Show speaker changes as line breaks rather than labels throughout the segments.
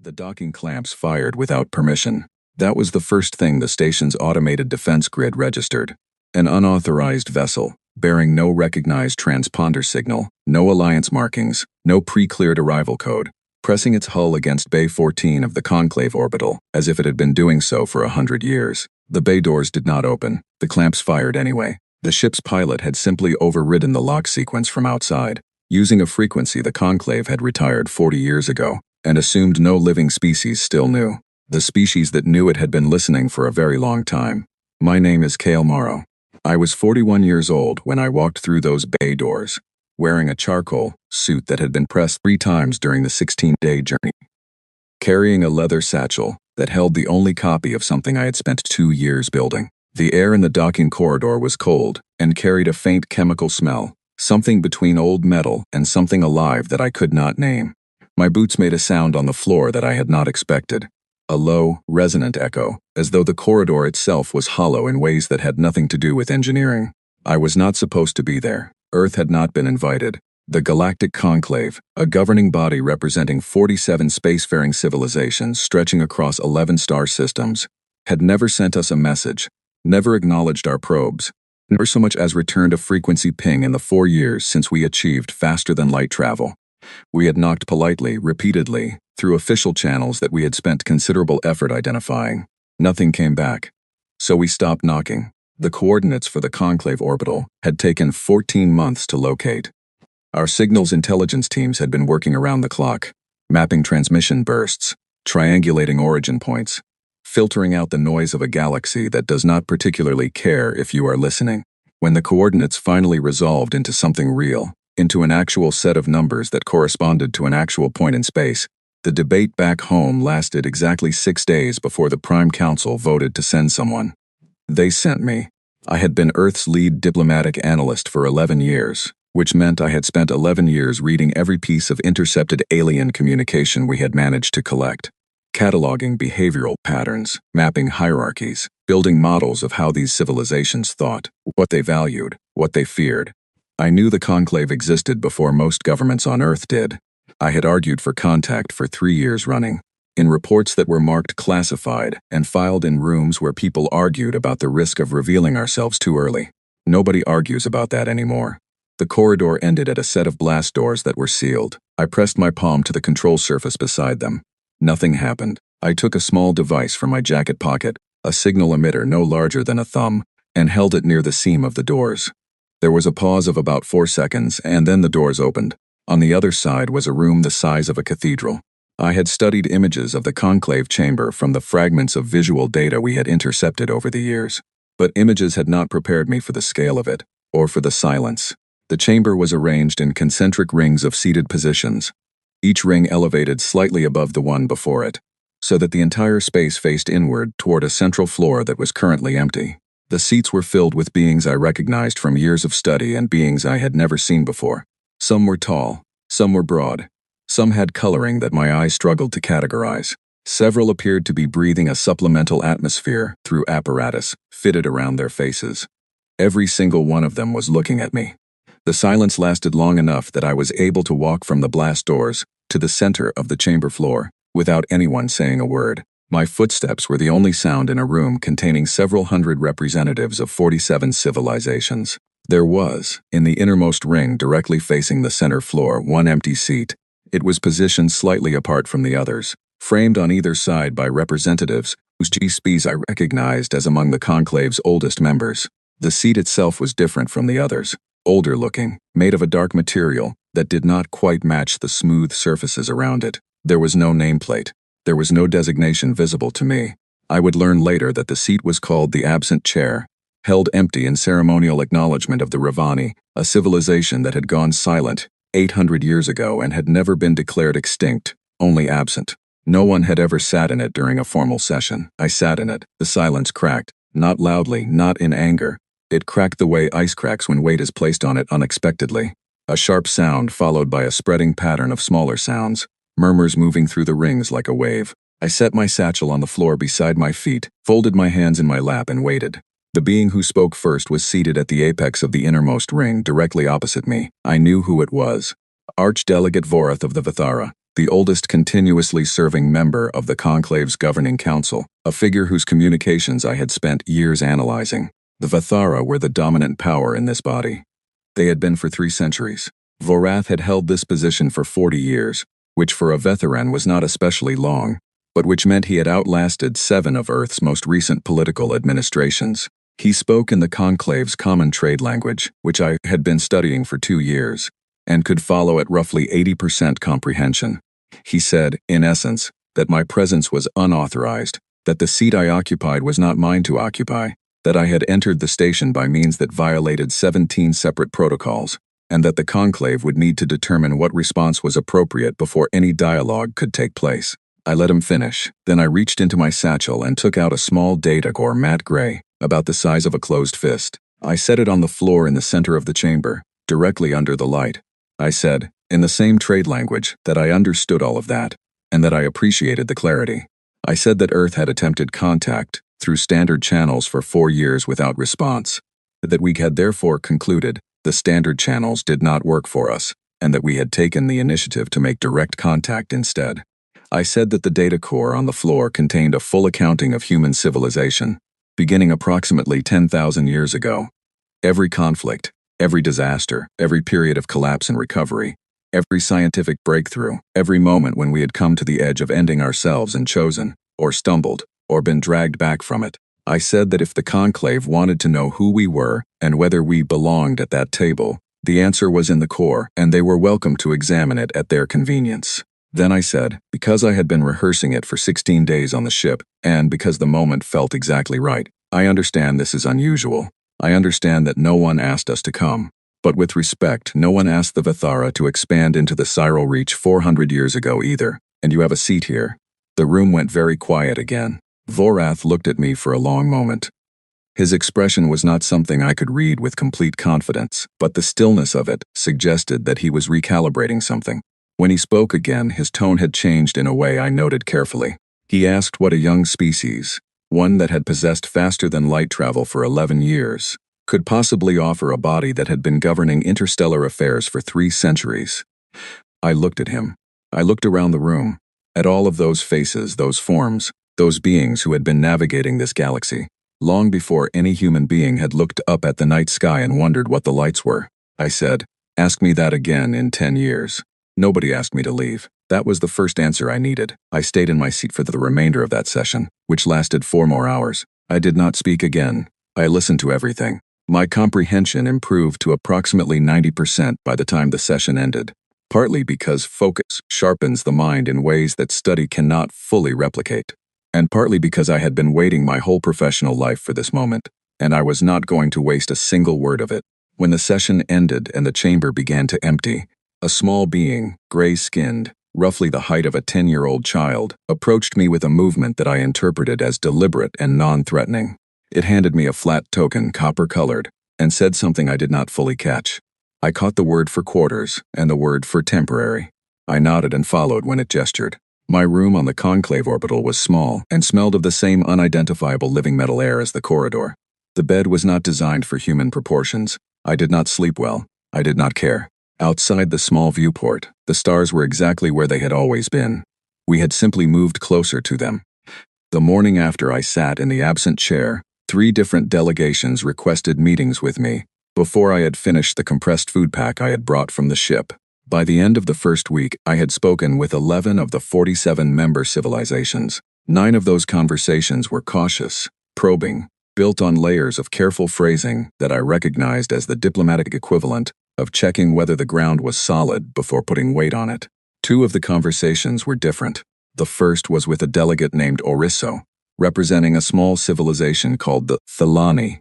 The docking clamps fired without permission. That was the first thing the station's automated defense grid registered. An unauthorized vessel, bearing no recognized transponder signal, no alliance markings, no pre-cleared arrival code, pressing its hull against Bay 14 of the Conclave orbital, as if it had been doing so for 100 years. The bay doors did not open. The clamps fired anyway. The ship's pilot had simply overridden the lock sequence from outside, using a frequency the Conclave had retired 40 years ago, and assumed no living species still knew. The species that knew it had been listening for a very long time. My name is Cale Morrow. I was 41 years old when I walked through those bay doors, wearing a charcoal suit that had been pressed 3 times during the 16-day journey, carrying a leather satchel that held the only copy of something I had spent 2 years building. The air in the docking corridor was cold and carried a faint chemical smell, something between old metal and something alive that I could not name. My boots made a sound on the floor that I had not expected. A low, resonant echo, as though the corridor itself was hollow in ways that had nothing to do with engineering. I was not supposed to be there. Earth had not been invited. The Galactic Conclave, a governing body representing 47 spacefaring civilizations stretching across 11 star systems, had never sent us a message, never acknowledged our probes, never so much as returned a frequency ping in the 4 years since we achieved faster-than-light travel. We had knocked politely, repeatedly, through official channels that we had spent considerable effort identifying. Nothing came back. So we stopped knocking. The coordinates for the Conclave orbital had taken 14 months to locate. Our signals intelligence teams had been working around the clock, mapping transmission bursts, triangulating origin points, filtering out the noise of a galaxy that does not particularly care if you are listening. When the coordinates finally resolved into something real, into an actual set of numbers that corresponded to an actual point in space, the debate back home lasted exactly 6 days before the Prime Council voted to send someone. They sent me. I had been Earth's lead diplomatic analyst for 11 years, which meant I had spent 11 years reading every piece of intercepted alien communication we had managed to collect, cataloging behavioral patterns, mapping hierarchies, building models of how these civilizations thought, what they valued, what they feared. I knew the Conclave existed before most governments on Earth did. I had argued for contact for 3 years running, in reports that were marked classified and filed in rooms where people argued about the risk of revealing ourselves too early. Nobody argues about that anymore. The corridor ended at a set of blast doors that were sealed. I pressed my palm to the control surface beside them. Nothing happened. I took a small device from my jacket pocket, a signal emitter no larger than a thumb, and held it near the seam of the doors. There was a pause of about 4 seconds, and then the doors opened. On the other side was a room the size of a cathedral. I had studied images of the conclave chamber from the fragments of visual data we had intercepted over the years, but images had not prepared me for the scale of it, or for the silence. The chamber was arranged in concentric rings of seated positions, each ring elevated slightly above the one before it, so that the entire space faced inward toward a central floor that was currently empty. The seats were filled with beings I recognized from years of study and beings I had never seen before. Some were tall, some were broad, some had coloring that my eyes struggled to categorize. Several appeared to be breathing a supplemental atmosphere through apparatus fitted around their faces. Every single one of them was looking at me. The silence lasted long enough that I was able to walk from the blast doors to the center of the chamber floor without anyone saying a word. My footsteps were the only sound in a room containing several hundred representatives of 47 civilizations. There was, in the innermost ring directly facing the center floor, one empty seat. It was positioned slightly apart from the others, framed on either side by representatives whose GSPs I recognized as among the Conclave's oldest members. The seat itself was different from the others, older looking, made of a dark material that did not quite match the smooth surfaces around it. There was no nameplate. There was no designation visible to me. I would learn later that the seat was called the Absent Chair, held empty in ceremonial acknowledgement of the Ravani, a civilization that had gone silent 800 years ago and had never been declared extinct, only absent. No one had ever sat in it during a formal session. I sat in it. The silence cracked, not loudly, not in anger. It cracked the way ice cracks when weight is placed on it unexpectedly. A sharp sound followed by a spreading pattern of smaller sounds, murmurs moving through the rings like a wave. I set my satchel on the floor beside my feet, folded my hands in my lap and waited. The being who spoke first was seated at the apex of the innermost ring, directly opposite me. I knew who it was. Archdelegate Vorath of the Vithara, the oldest continuously serving member of the Conclave's governing council, a figure whose communications I had spent years analyzing. The Vathara were the dominant power in this body. They had been for 3 centuries. Vorath had held this position for 40 years, which for a veteran was not especially long, but which meant he had outlasted 7 of Earth's most recent political administrations. He spoke in the Conclave's common trade language, which I had been studying for 2 years, and could follow at roughly 80% comprehension. He said, in essence, that my presence was unauthorized, that the seat I occupied was not mine to occupy, that I had entered the station by means that violated 17 separate protocols, and that the conclave would need to determine what response was appropriate before any dialogue could take place. I let him finish, then I reached into my satchel and took out a small data core matte gray, about the size of a closed fist. I set it on the floor in the center of the chamber, directly under the light. I said, in the same trade language, that I understood all of that, and that I appreciated the clarity. I said that Earth had attempted contact, through standard channels for 4 years without response, that we had therefore concluded the standard channels did not work for us, and that we had taken the initiative to make direct contact instead. I said that the data core on the floor contained a full accounting of human civilization, beginning approximately 10,000 years ago. Every conflict, every disaster, every period of collapse and recovery, every scientific breakthrough, every moment when we had come to the edge of ending ourselves and chosen, or stumbled, or been dragged back from it. I said that if the conclave wanted to know who we were and whether we belonged at that table, the answer was in the core, and they were welcome to examine it at their convenience. Then I said, because I had been rehearsing it for 16 days on the ship, and because the moment felt exactly right, I understand this is unusual. I understand that no one asked us to come. But with respect, no one asked the Vathara to expand into the Cyril Reach 400 years ago either, and you have a seat here. The room went very quiet again. Vorath looked at me for a long moment. His expression was not something I could read with complete confidence, but the stillness of it suggested that he was recalibrating something. When he spoke again, his tone had changed in a way I noted carefully. He asked what a young species, one that had possessed faster than light travel for 11 years, could possibly offer a body that had been governing interstellar affairs for 3 centuries. I looked at him. I looked around the room, at all of those faces, those forms, those beings who had been navigating this galaxy, long before any human being had looked up at the night sky and wondered what the lights were. I said, ask me that again in 10 years. Nobody asked me to leave. That was the first answer I needed. I stayed in my seat for the remainder of that session, which lasted 4 more hours. I did not speak again. I listened to everything. My comprehension improved to approximately 90% by the time the session ended, partly because focus sharpens the mind in ways that study cannot fully replicate, and partly because I had been waiting my whole professional life for this moment, and I was not going to waste a single word of it. When the session ended and the chamber began to empty, a small being, gray-skinned, roughly the height of a 10-year-old child, approached me with a movement that I interpreted as deliberate and non-threatening. It handed me a flat token, copper-colored, and said something I did not fully catch. I caught the word for quarters and the word for temporary. I nodded and followed when it gestured. My room on the conclave orbital was small and smelled of the same unidentifiable living metal air as the corridor. The bed was not designed for human proportions. I did not sleep well. I did not care. Outside the small viewport, the stars were exactly where they had always been. We had simply moved closer to them. The morning after I sat in the absent chair, 3 different delegations requested meetings with me before I had finished the compressed food pack I had brought from the ship. By the end of the first week, I had spoken with 11 of the 47 member civilizations. 9 of those conversations were cautious, probing, built on layers of careful phrasing that I recognized as the diplomatic equivalent of checking whether the ground was solid before putting weight on it. 2 of the conversations were different. The first was with a delegate named Orisso, representing a small civilization called the Thelani,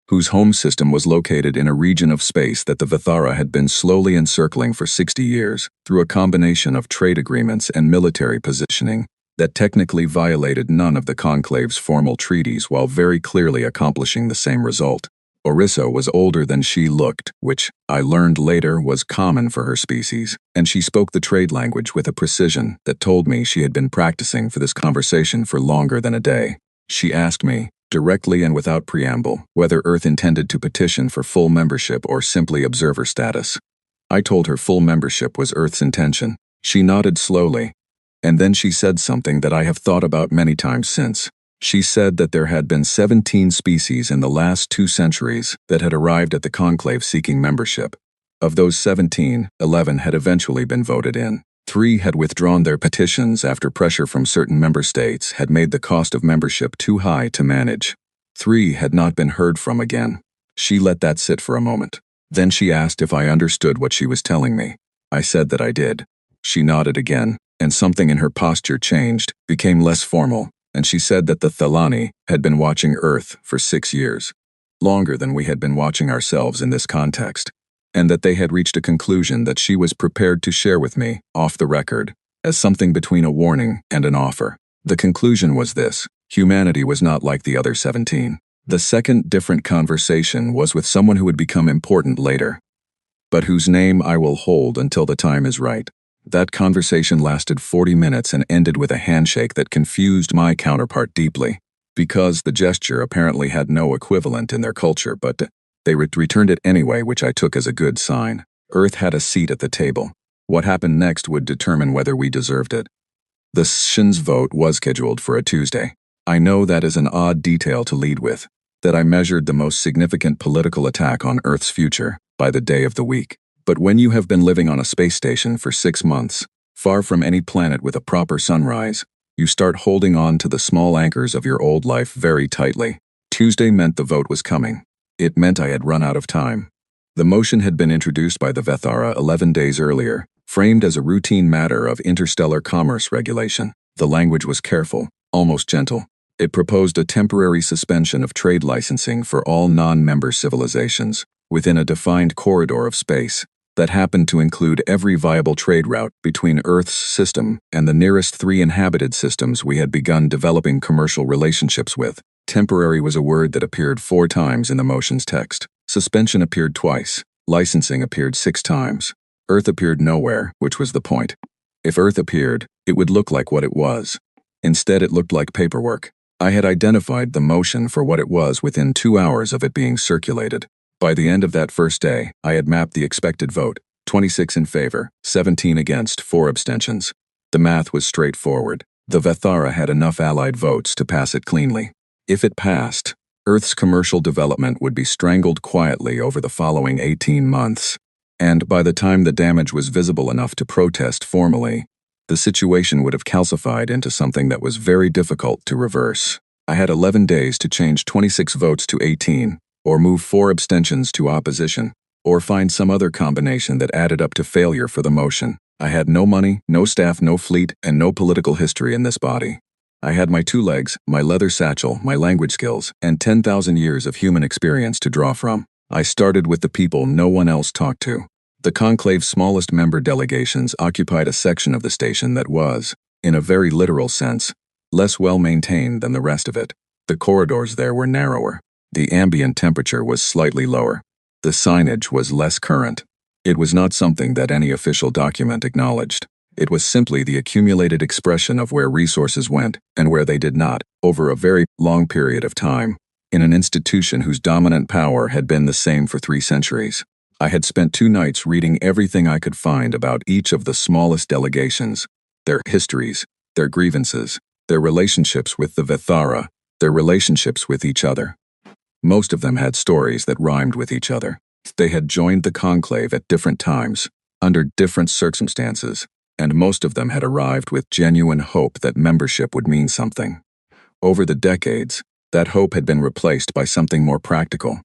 whose home system was located in a region of space that the Vathara had been slowly encircling for 60 years through a combination of trade agreements and military positioning that technically violated none of the conclave's formal treaties while very clearly accomplishing the same result. Orisso was older than she looked, which, I learned later, was common for her species, and she spoke the trade language with a precision that told me she had been practicing for this conversation for longer than a day. She asked me, directly and without preamble, whether Earth intended to petition for full membership or simply observer status. I told her full membership was Earth's intention. She nodded slowly, and then she said something that I have thought about many times since. She said that there had been 17 species in the last 2 centuries that had arrived at the conclave seeking membership. Of those 17, 11 had eventually been voted in. 3 had withdrawn their petitions after pressure from certain member states had made the cost of membership too high to manage. 3 had not been heard from again. She let that sit for a moment. Then she asked if I understood what she was telling me. I said that I did. She nodded again, and something in her posture changed, became less formal, and she said that the Thelani had been watching Earth for 6 years, longer than we had been watching ourselves in this context, and that they had reached a conclusion that she was prepared to share with me, off the record, as something between a warning and an offer. The conclusion was this: humanity was not like the other 17. The second different conversation was with someone who would become important later, but whose name I will hold until the time is right. That conversation lasted 40 minutes and ended with a handshake that confused my counterpart deeply, because the gesture apparently had no equivalent in their culture, but they returned it anyway, which I took as a good sign. Earth had a seat at the table. What happened next would determine whether we deserved it. The session's vote was scheduled for a Tuesday. I know that is an odd detail to lead with, that I measured the most significant political attack on Earth's future by the day of the week. But when you have been living on a space station for 6 months, far from any planet with a proper sunrise, you start holding on to the small anchors of your old life very tightly. Tuesday meant the vote was coming. It meant I had run out of time. The motion had been introduced by the Vethara 11 days earlier, framed as a routine matter of interstellar commerce regulation. The language was careful, almost gentle. It proposed a temporary suspension of trade licensing for all non-member civilizations, within a defined corridor of space, that happened to include every viable trade route between Earth's system and the nearest 3 inhabited systems we had begun developing commercial relationships with. Temporary was a word that appeared 4 times in the motion's text. Suspension appeared twice. Licensing appeared 6 times. Earth appeared nowhere, which was the point. If Earth appeared, it would look like what it was. Instead, it looked like paperwork. I had identified the motion for what it was within 2 hours of it being circulated. By the end of that first day, I had mapped the expected vote: 26 in favor, 17 against, 4 abstentions. The math was straightforward. The Vethara had enough allied votes to pass it cleanly. If it passed, Earth's commercial development would be strangled quietly over the following 18 months. And by the time the damage was visible enough to protest formally, the situation would have calcified into something that was very difficult to reverse. I had 11 days to change 26 votes to 18, or move 4 abstentions to opposition, or find some other combination that added up to failure for the motion. I had no money, no staff, no fleet, and no political history in this body. I had my 2 legs, my leather satchel, my language skills, and 10,000 years of human experience to draw from. I started with the people no one else talked to. The conclave's smallest member delegations occupied a section of the station that was, in a very literal sense, less well-maintained than the rest of it. The corridors there were narrower. The ambient temperature was slightly lower. The signage was less current. It was not something that any official document acknowledged. It was simply the accumulated expression of where resources went and where they did not, over a very long period of time, in an institution whose dominant power had been the same for 3 centuries. I had spent 2 nights reading everything I could find about each of the smallest delegations, their histories, their grievances, their relationships with the Vethara, their relationships with each other. Most of them had stories that rhymed with each other. They had joined the conclave at different times, under different circumstances, and most of them had arrived with genuine hope that membership would mean something. Over the decades, that hope had been replaced by something more practical.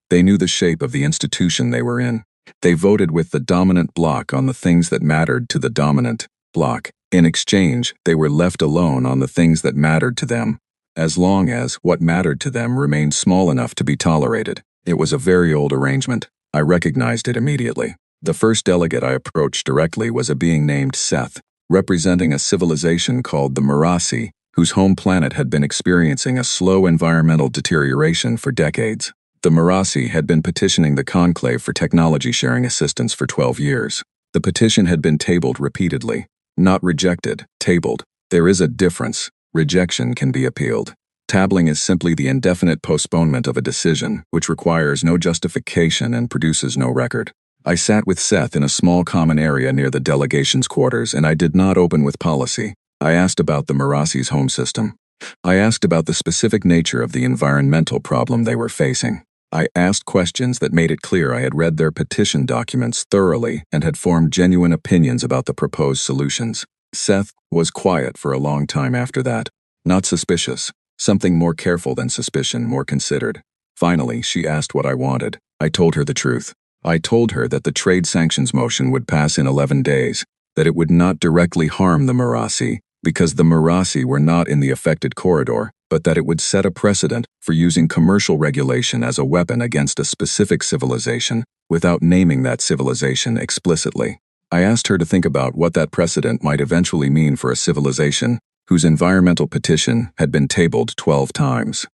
They knew the shape of the institution they were in. They voted with the dominant bloc on the things that mattered to the dominant bloc. In exchange, they were left alone on the things that mattered to them, as long as what mattered to them remained small enough to be tolerated. It was a very old arrangement. I recognized it immediately. The first delegate I approached directly was a being named Seth, representing a civilization called the Marasi, whose home planet had been experiencing a slow environmental deterioration for decades. The Marasi had been petitioning the conclave for technology sharing assistance for 12 years. The petition had been tabled repeatedly. Not rejected, tabled. There is a difference. Rejection can be appealed. Tabling is simply the indefinite postponement of a decision, which requires no justification and produces no record. I sat with Seth in a small common area near the delegation's quarters, and I did not open with policy. I asked about the Marasi's home system. I asked about the specific nature of the environmental problem they were facing. I asked questions that made it clear I had read their petition documents thoroughly and had formed genuine opinions about the proposed solutions. Seth was quiet for a long time after that. Not suspicious. Something more careful than suspicion, more considered. Finally, she asked what I wanted. I told her the truth. I told her that the trade sanctions motion would pass in 11 days, that it would not directly harm the Marasi, because the Marasi were not in the affected corridor, but that it would set a precedent for using commercial regulation as a weapon against a specific civilization, without naming that civilization explicitly. I asked her to think about what that precedent might eventually mean for a civilization whose environmental petition had been tabled 12 times.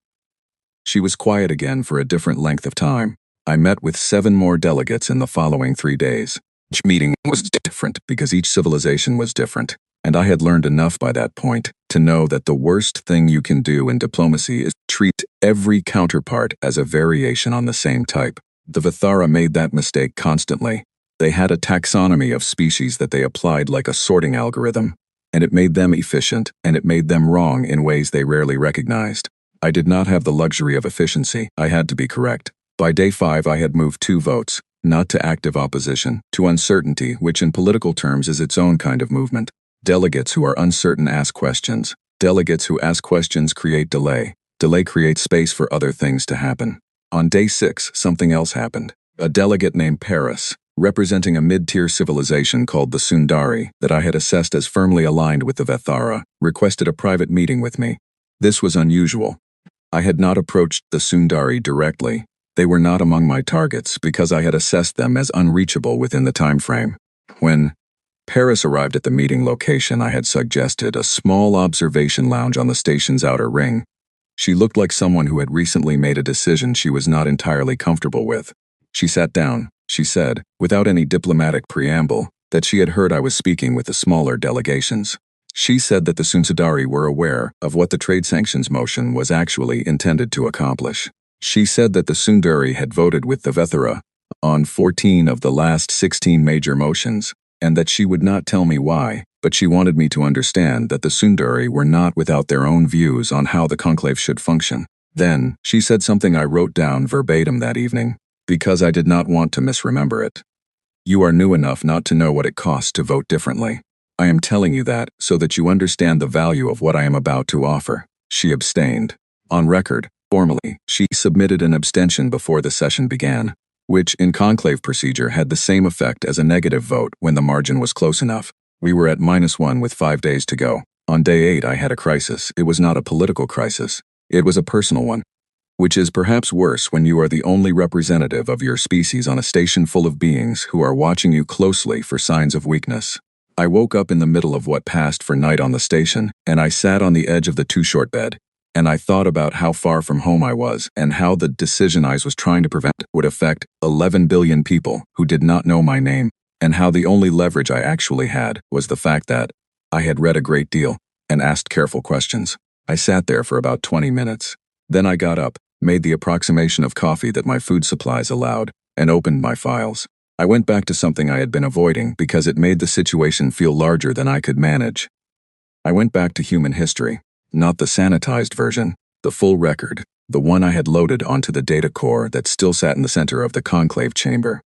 She was quiet again for a different length of time. I met with 7 more delegates in the following 3 days. Each meeting was different because each civilization was different, and I had learned enough by that point to know that the worst thing you can do in diplomacy is treat every counterpart as a variation on the same type. The Vithara made that mistake constantly. They had a taxonomy of species that they applied like a sorting algorithm, and it made them efficient, and it made them wrong in ways they rarely recognized. I did not have the luxury of efficiency. I had to be correct. By day 5, I had moved 2 votes, not to active opposition, to uncertainty, which in political terms is its own kind of movement. Delegates who are uncertain ask questions. Delegates who ask questions create delay. Delay creates space for other things to happen. On day 6, something else happened. A delegate named Paris, representing a mid-tier civilization called the Sundari that I had assessed as firmly aligned with the Vethara, requested a private meeting with me. This was unusual. I had not approached the Sundari directly. They were not among my targets because I had assessed them as unreachable within the time frame. When Paris arrived at the meeting location, I had suggested a small observation lounge on the station's outer ring. She looked like someone who had recently made a decision she was not entirely comfortable with. She sat down. She said, without any diplomatic preamble, that she had heard I was speaking with the smaller delegations. She said that the Sundari were aware of what the trade sanctions motion was actually intended to accomplish. She said that the Sundari had voted with the Vethara on 14 of the last 16 major motions, and that she would not tell me why, but she wanted me to understand that the Sundari were not without their own views on how the conclave should function. Then, she said something I wrote down verbatim that evening, because I did not want to misremember it. You are new enough not to know what it costs to vote differently. I am telling you that so that you understand the value of what I am about to offer. She abstained. On record, formally, she submitted an abstention before the session began, which in conclave procedure had the same effect as a negative vote when the margin was close enough. We were at -1 with 5 days to go. On day 8, I had a crisis. It was not a political crisis. It was a personal one, which is perhaps worse when you are the only representative of your species on a station full of beings who are watching you closely for signs of weakness. I woke up in the middle of what passed for night on the station, and I sat on the edge of the too-short bed, and I thought about how far from home I was and how the decision I was trying to prevent would affect 11 billion people who did not know my name, and how the only leverage I actually had was the fact that I had read a great deal and asked careful questions. I sat there for about 20 minutes. Then I got up, made the approximation of coffee that my food supplies allowed, and opened my files. I went back to something I had been avoiding because it made the situation feel larger than I could manage. I went back to human history, not the sanitized version, the full record, the one I had loaded onto the data core that still sat in the center of the conclave chamber.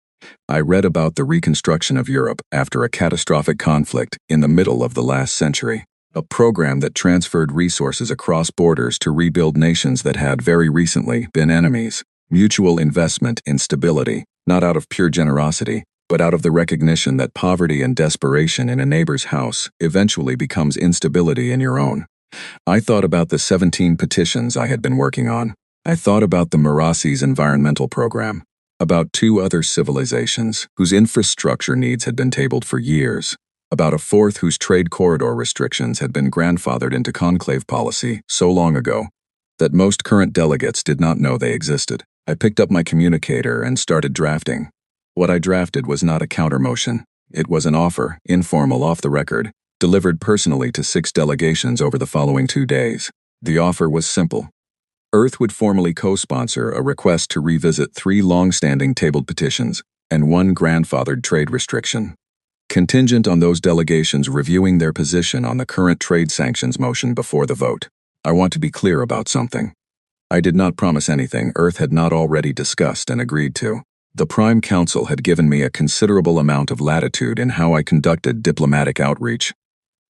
I read about the reconstruction of Europe after a catastrophic conflict in the middle of the last century, a program that transferred resources across borders to rebuild nations that had very recently been enemies. Mutual investment in stability, not out of pure generosity, but out of the recognition that poverty and desperation in a neighbor's house eventually becomes instability in your own. I thought about the 17 petitions I had been working on. I thought about the Marasi's environmental program, about 2 other civilizations whose infrastructure needs had been tabled for years, about a 4th whose trade corridor restrictions had been grandfathered into conclave policy so long ago that most current delegates did not know they existed. I picked up my communicator and started drafting. What I drafted was not a counter-motion. It was an offer, informal, off the record, delivered personally to 6 delegations over the following 2 days. The offer was simple. Earth would formally co-sponsor a request to revisit 3 long-standing tabled petitions, and one grandfathered trade restriction. Contingent on those delegations reviewing their position on the current trade sanctions motion before the vote. I want to be clear about something. I did not promise anything Earth had not already discussed and agreed to. The Prime Council had given me a considerable amount of latitude in how I conducted diplomatic outreach,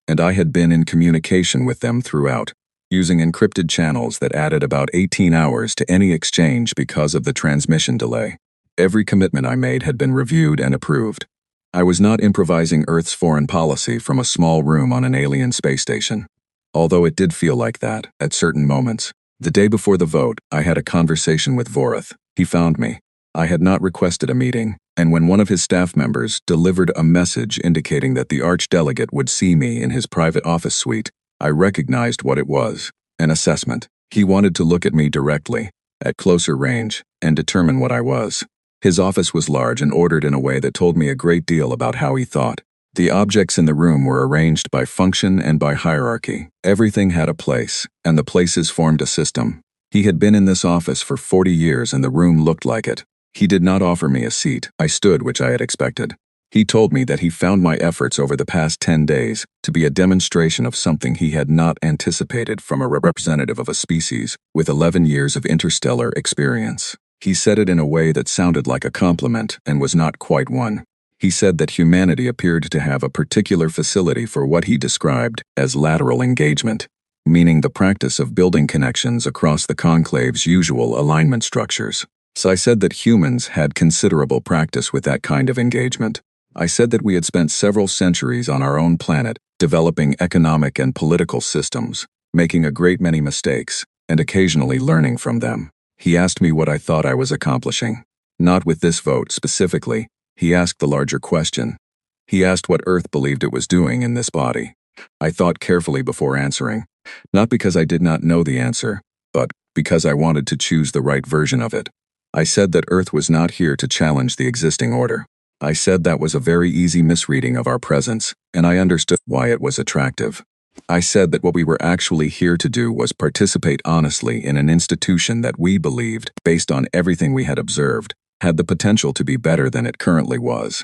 and I had been in communication with them throughout, using encrypted channels that added about 18 hours to any exchange because of the transmission delay. Every commitment I made had been reviewed and approved. I was not improvising Earth's foreign policy from a small room on an alien space station, although it did feel like that at certain moments. The day before the vote, I had a conversation with Vorath. He found me. I had not requested a meeting, and when one of his staff members delivered a message indicating that the archdelegate would see me in his private office suite, I recognized what it was: an assessment. He wanted to look at me directly, at closer range, and determine what I was. His office was large and ordered in a way that told me a great deal about how he thought. The objects in the room were arranged by function and by hierarchy. Everything had a place, and the places formed a system. He had been in this office for 40 years and the room looked like it. He did not offer me a seat. I stood, which I had expected. He told me that he found my efforts over the past 10 days to be a demonstration of something he had not anticipated from a representative of a species with 11 years of interstellar experience. He said it in a way that sounded like a compliment and was not quite one. He said that humanity appeared to have a particular facility for what he described as lateral engagement, meaning the practice of building connections across the conclave's usual alignment structures. So I said that humans had considerable practice with that kind of engagement. I said that we had spent several centuries on our own planet developing economic and political systems, making a great many mistakes, and occasionally learning from them. He asked me what I thought I was accomplishing. Not with this vote specifically. He asked the larger question. He asked what Earth believed it was doing in this body. I thought carefully before answering, not because I did not know the answer, but because I wanted to choose the right version of it. I said that Earth was not here to challenge the existing order. I said that was a very easy misreading of our presence, and I understood why it was attractive. I said that what we were actually here to do was participate honestly in an institution that we believed, based on everything we had observed, had the potential to be better than it currently was.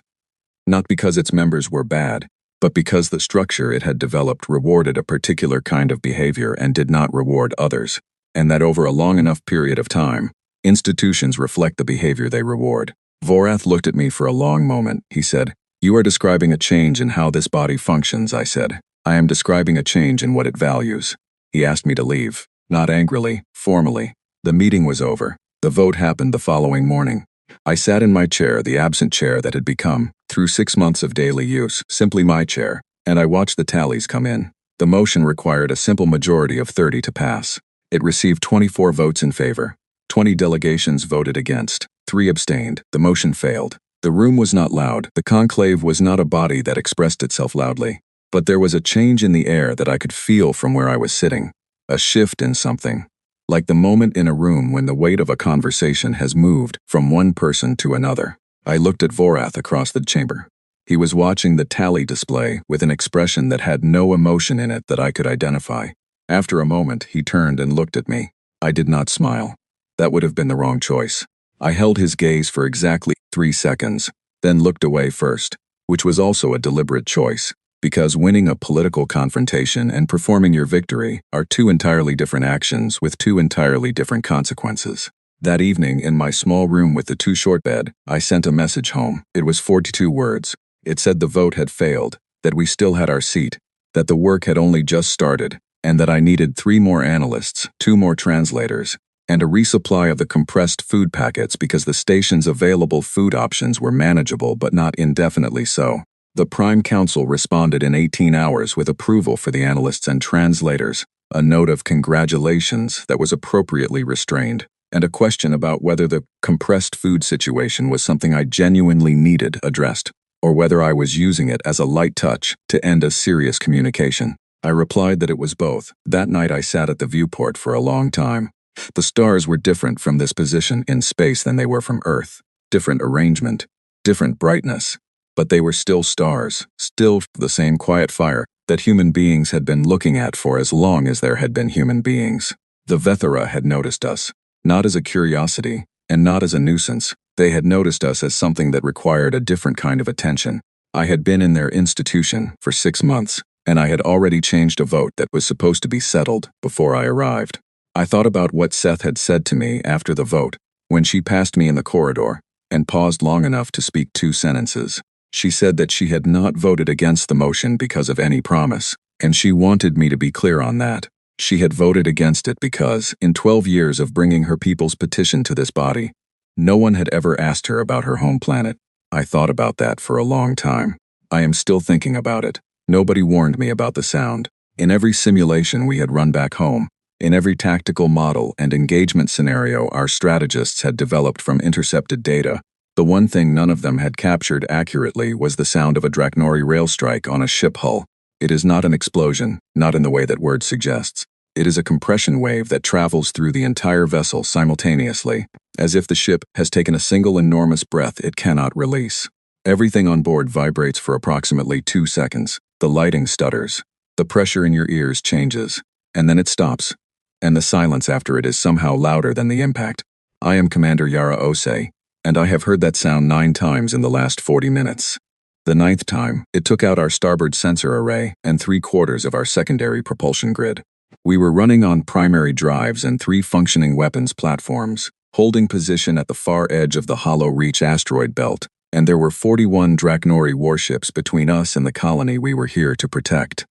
Not because its members were bad, but because the structure it had developed rewarded a particular kind of behavior and did not reward others, and that over a long enough period of time, institutions reflect the behavior they reward. Vorath looked at me for a long moment. He said, "You are describing a change in how this body functions," I said. "I am describing a change in what it values." He asked me to leave, not angrily, formally. The meeting was over. The vote happened the following morning. I sat in my chair, the absent chair that had become, through 6 months of daily use, simply my chair, and I watched the tallies come in. The motion required a simple majority of 30 to pass. It received 24 votes in favor. 20 delegations voted against. 3 abstained. The motion failed. The room was not loud. The conclave was not a body that expressed itself loudly. But there was a change in the air that I could feel from where I was sitting. A shift in something. Like the moment in a room when the weight of a conversation has moved from one person to another. I looked at Vorath across the chamber. He was watching the tally display with an expression that had no emotion in it that I could identify. After a moment, he turned and looked at me. I did not smile. That would have been the wrong choice. I held his gaze for exactly 3 seconds, then looked away first, which was also a deliberate choice, because winning a political confrontation and performing your victory are 2 entirely different actions with 2 entirely different consequences. That evening, in my small room with the 2-short bed, I sent a message home. It was 42 words. It said the vote had failed, that we still had our seat, that the work had only just started, and that I needed 3 more analysts, 2 more translators, and a resupply of the compressed food packets because the station's available food options were manageable but not indefinitely so. The Prime Council responded in 18 hours with approval for the analysts and translators, a note of congratulations that was appropriately restrained, and a question about whether the compressed food situation was something I genuinely needed addressed, or whether I was using it as a light touch to end a serious communication. I replied that it was both. That night I sat at the viewport for a long time. The stars were different from this position in space than they were from Earth. Different arrangement, different brightness, but they were still stars, still the same quiet fire that human beings had been looking at for as long as there had been human beings. The Vethera had noticed us, not as a curiosity, and not as a nuisance. They had noticed us as something that required a different kind of attention. I had been in their institution for 6 months, and I had already changed a vote that was supposed to be settled before I arrived. I thought about what Seth had said to me after the vote, when she passed me in the corridor, and paused long enough to speak 2 sentences. She said that she had not voted against the motion because of any promise, and she wanted me to be clear on that. She had voted against it because, in 12 years of bringing her people's petition to this body, no one had ever asked her about her home planet. I thought about that for a long time. I am still thinking about it. Nobody warned me about the sound. In every simulation we had run back home, in every tactical model and engagement scenario our strategists had developed from intercepted data, the one thing none of them had captured accurately was the sound of a Draknori rail strike on a ship hull. It is not an explosion, not in the way that word suggests. It is a compression wave that travels through the entire vessel simultaneously, as if the ship has taken a single enormous breath it cannot release. Everything on board vibrates for approximately 2 seconds. The lighting stutters. The pressure in your ears changes, and then it stops, and the silence after it is somehow louder than the impact. I am Commander Yara Osei, and I have heard that sound 9 times in the last 40 minutes. The 9th time, it took out our starboard sensor array and 3/4 of our secondary propulsion grid. We were running on primary drives and 3 functioning weapons platforms, holding position at the far edge of the Hollow Reach asteroid belt, and there were 41 Draknori warships between us and the colony we were here to protect.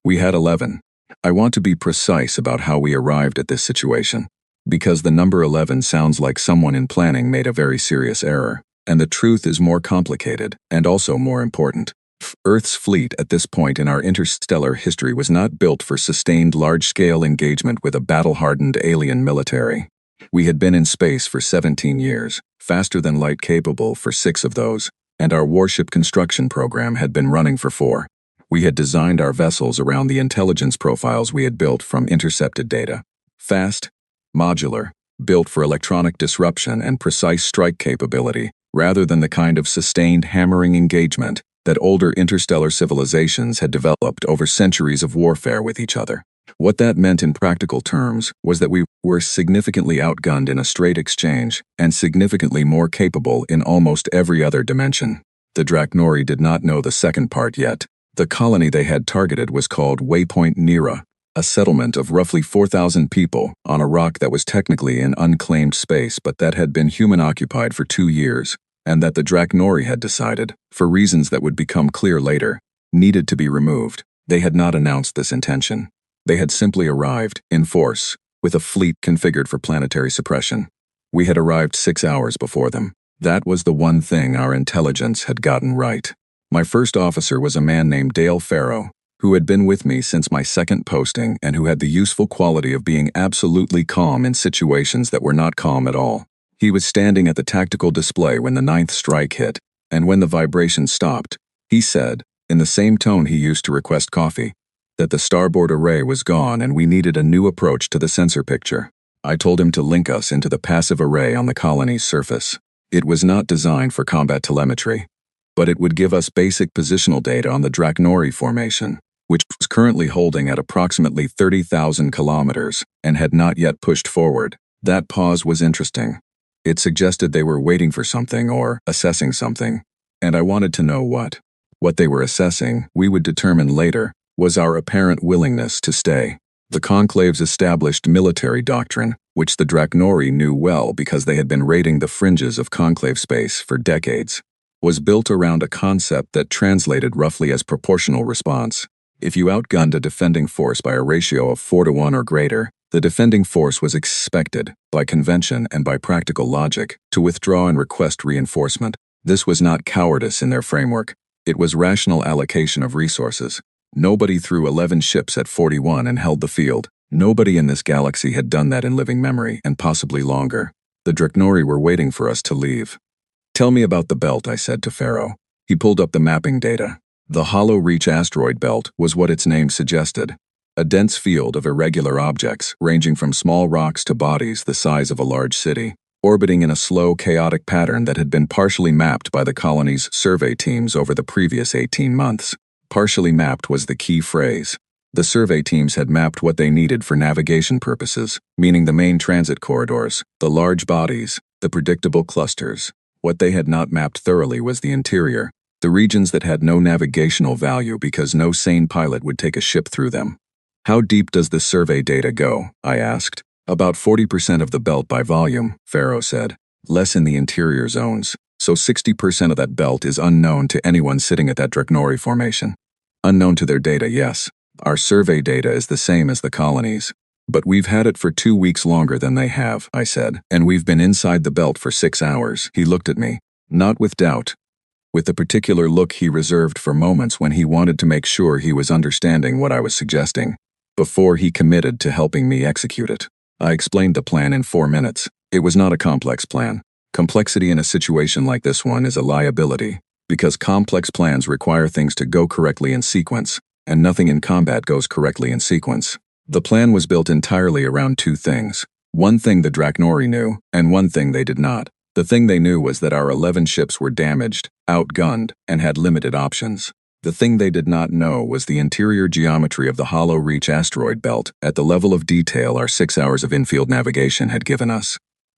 We had 11. I want to be precise about how we arrived at this situation, because the number 11 sounds like someone in planning made a very serious error, and the truth is more complicated and also more important. Earth's fleet at this point in our interstellar history was not built for sustained large-scale engagement with a battle-hardened alien military. We had been in space for 17 years, faster than light capable for 6 of those, and our warship construction program had been running for 4. We had designed our vessels around the intelligence profiles we had built from intercepted data. Fast, modular, built for electronic disruption and precise strike capability, rather than the kind of sustained hammering engagement that older interstellar civilizations had developed over centuries of warfare with each other. What that meant in practical terms was that we were significantly outgunned in a straight exchange and significantly more capable in almost every other dimension. The Draknori did not know the second part yet. The colony they had targeted was called Waypoint Nera, a settlement of roughly 4,000 people on a rock that was technically in unclaimed space but that had been human-occupied for 2 years, and that the Draknori had decided, for reasons that would become clear later, needed to be removed. They had not announced this intention. They had simply arrived, in force, with a fleet configured for planetary suppression. We had arrived 6 hours before them. That was the one thing our intelligence had gotten right. My first officer was a man named Dale Farrow, who had been with me since my second posting and who had the useful quality of being absolutely calm in situations that were not calm at all. He was standing at the tactical display when the 9th strike hit, and when the vibration stopped, he said, in the same tone he used to request coffee, that the starboard array was gone and we needed a new approach to the sensor picture. I told him to link us into the passive array on the colony's surface. It was not designed for combat telemetry, but it would give us basic positional data on the Draknori formation, which was currently holding at approximately 30,000 kilometers and had not yet pushed forward. That pause was interesting. It suggested they were waiting for something or assessing something, and I wanted to know what. What they were assessing, we would determine later, was our apparent willingness to stay. The Conclave's established military doctrine, which the Draknori knew well because they had been raiding the fringes of Conclave space for decades, was built around a concept that translated roughly as proportional response. If you outgunned a defending force by a ratio of 4-to-1 or greater, the defending force was expected, by convention and by practical logic, to withdraw and request reinforcement. This was not cowardice in their framework. It was rational allocation of resources. Nobody threw 11 ships at 41 and held the field. Nobody in this galaxy had done that in living memory, and possibly longer. The Draknori were waiting for us to leave. "Tell me about the belt," I said to Farrow. He pulled up the mapping data. The Hollow Reach asteroid belt was what its name suggested. A dense field of irregular objects, ranging from small rocks to bodies the size of a large city, orbiting in a slow, chaotic pattern that had been partially mapped by the colony's survey teams over the previous 18 months. Partially mapped was the key phrase. The survey teams had mapped what they needed for navigation purposes, meaning the main transit corridors, the large bodies, The predictable clusters. What they had not mapped thoroughly was the interior, the regions that had no navigational value because no sane pilot would take a ship through them. How deep does the survey data go? I asked. About 40% of the belt by volume, Pharaoh said. Less in the interior zones. So 60% of that belt is unknown to anyone sitting at that Draknori formation. Unknown to their data, yes. Our survey data is the same as the colonies. But we've had it for 2 weeks longer than they have, I said, and we've been inside the belt for 6 hours. He looked at me, not with doubt, with the particular look he reserved for moments when he wanted to make sure he was understanding what I was suggesting, before he committed to helping me execute it. I explained the plan in 4 minutes. It was not a complex plan. Complexity in a situation like this one is a liability, because complex plans require things to go correctly in sequence, and nothing in combat goes correctly in sequence. The plan was built entirely around 2 things. One thing the Draknori knew, and one thing they did not. The thing they knew was that our 11 ships were damaged, outgunned, and had limited options. The thing they did not know was the interior geometry of the Hollow Reach asteroid belt at the level of detail our 6 hours of infield navigation had given us.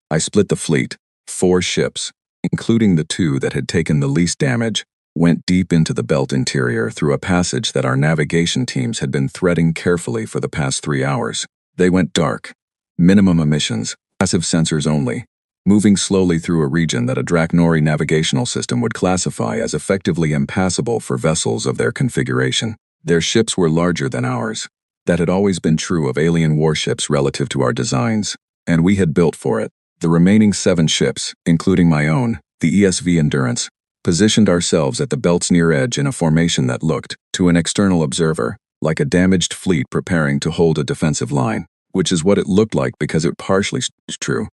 I split the fleet. 4 ships, including the 2 that had taken the least damage, went deep into the belt interior through a passage that our navigation teams had been threading carefully for the past 3 hours. They went dark. Minimum emissions, passive sensors only, moving slowly through a region that a Draknori navigational system would classify as effectively impassable for vessels of their configuration. Their ships were larger than ours. That had always been true of alien warships relative to our designs, and we had built for it. The remaining 7 ships, including my own, the ESV Endurance, positioned ourselves at the belt's near edge in a formation that looked, to an external observer, like a damaged fleet preparing to hold a defensive line, which is what it looked like because it partially is true.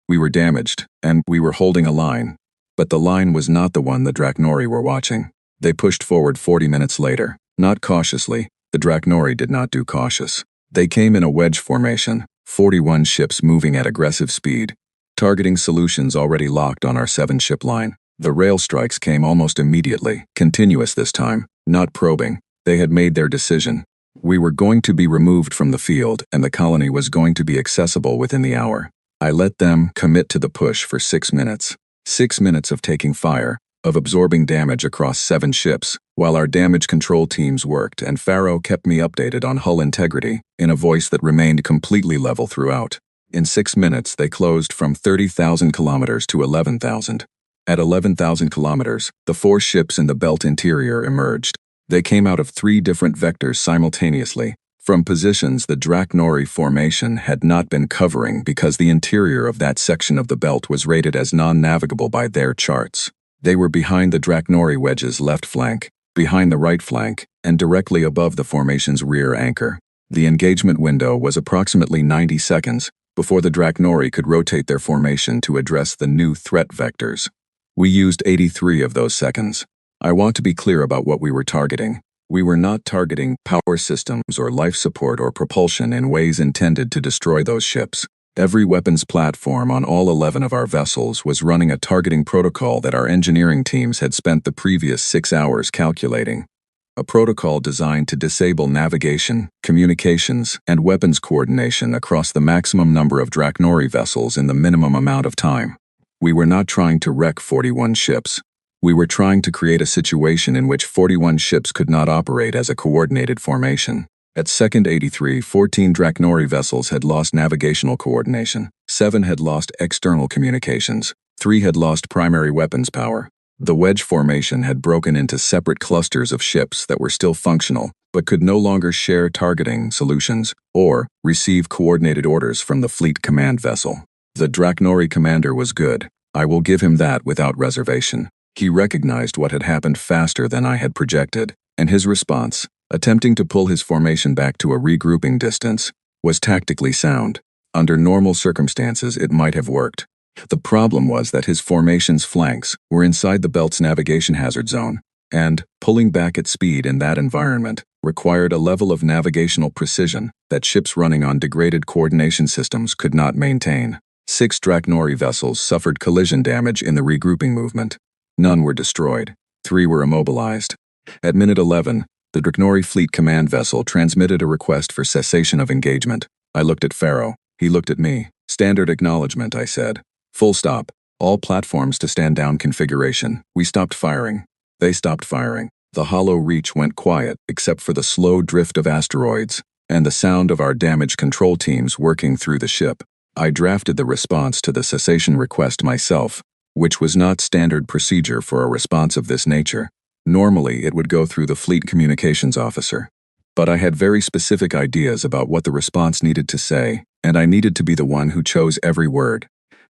We were damaged, and we were holding a line. But the line was not the one the Draknori were watching. They pushed forward 40 minutes later, not cautiously. The Draknori did not do cautious. They came in a wedge formation, 41 ships moving at aggressive speed, targeting solutions already locked on our 7-ship line. The rail strikes came almost immediately, continuous this time, not probing. They had made their decision. We were going to be removed from the field, and the colony was going to be accessible within the hour. I let them commit to the push for 6 minutes. 6 minutes of taking fire, of absorbing damage across 7 ships, while our damage control teams worked and Pharaoh kept me updated on hull integrity, in a voice that remained completely level throughout. In 6 minutes, they closed from 30,000 kilometers to 11,000. At 11,000 kilometers, the 4 ships in the belt interior emerged. They came out of 3 different vectors simultaneously, from positions the Draknori formation had not been covering because the interior of that section of the belt was rated as non-navigable by their charts. They were behind the Draknori wedge's left flank, behind the right flank, and directly above the formation's rear anchor. The engagement window was approximately 90 seconds before the Draknori could rotate their formation to address the new threat vectors. We used 83 of those seconds. I want to be clear about what we were targeting. We were not targeting power systems or life support or propulsion in ways intended to destroy those ships. Every weapons platform on all 11 of our vessels was running a targeting protocol that our engineering teams had spent the previous 6 hours calculating. A protocol designed to disable navigation, communications, and weapons coordination across the maximum number of Draknori vessels in the minimum amount of time. We were not trying to wreck 41 ships. We were trying to create a situation in which 41 ships could not operate as a coordinated formation. At second 83, 14 Draknori vessels had lost navigational coordination, 7 had lost external communications, 3 had lost primary weapons power. The wedge formation had broken into separate clusters of ships that were still functional, but could no longer share targeting solutions or receive coordinated orders from the fleet command vessel. The Draknori commander was good. I will give him that without reservation. He recognized what had happened faster than I had projected, and his response, attempting to pull his formation back to a regrouping distance, was tactically sound. Under normal circumstances, it might have worked. The problem was that his formation's flanks were inside the belt's navigation hazard zone, and pulling back at speed in that environment required a level of navigational precision that ships running on degraded coordination systems could not maintain. 6 Draknori vessels suffered collision damage in the regrouping movement. None were destroyed. 3 were immobilized. At minute 11, the Draknori fleet command vessel transmitted a request for cessation of engagement. I looked at Pharaoh. He looked at me. Standard acknowledgement, I said. Full stop. All platforms to stand down configuration. We stopped firing. They stopped firing. The hollow reach went quiet except for the slow drift of asteroids and the sound of our damage control teams working through the ship. I drafted the response to the cessation request myself, which was not standard procedure for a response of this nature. Normally, it would go through the fleet communications officer. But I had very specific ideas about what the response needed to say, and I needed to be the one who chose every word.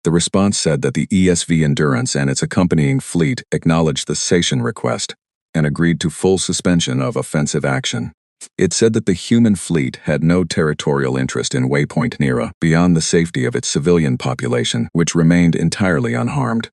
The response said that the ESV Endurance and its accompanying fleet acknowledged the cessation request and agreed to full suspension of offensive action. It said that the human fleet had no territorial interest in Waypoint Nera beyond the safety of its civilian population, which remained entirely unharmed.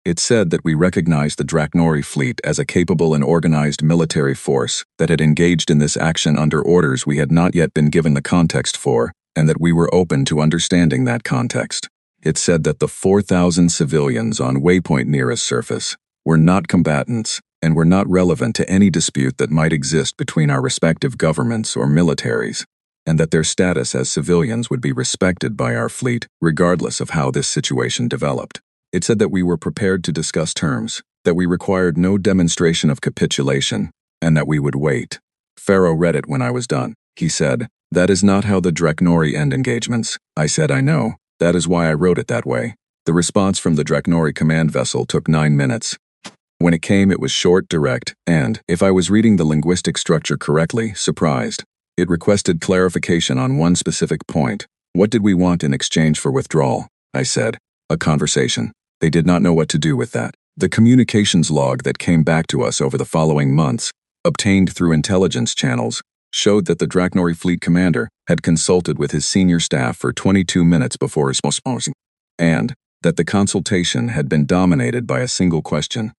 It said that we recognized the Draknori fleet as a capable and organized military force that had engaged in this action under orders we had not yet been given the context for, and that we were open to understanding that context. It said that the 4,000 civilians on Waypoint Nera's surface were not combatants and were not relevant to any dispute that might exist between our respective governments or militaries, and that their status as civilians would be respected by our fleet regardless of how this situation developed. It said that we were prepared to discuss terms, that we required no demonstration of capitulation, and that we would wait. Pharaoh read it when I was done. He said, "That is not how the Draknori end engagements." I said, "I know. That is why I wrote it that way." The response from the Draknori command vessel took 9 minutes. When it came, it was short, direct, and, if I was reading the linguistic structure correctly, surprised. It requested clarification on one specific point. What did we want in exchange for withdrawal? I said. A conversation. They did not know what to do with that. The communications log that came back to us over the following months, obtained through intelligence channels, showed that the Draknori fleet commander had consulted with his senior staff for 22 minutes before his posting, and that the consultation had been dominated by a single question.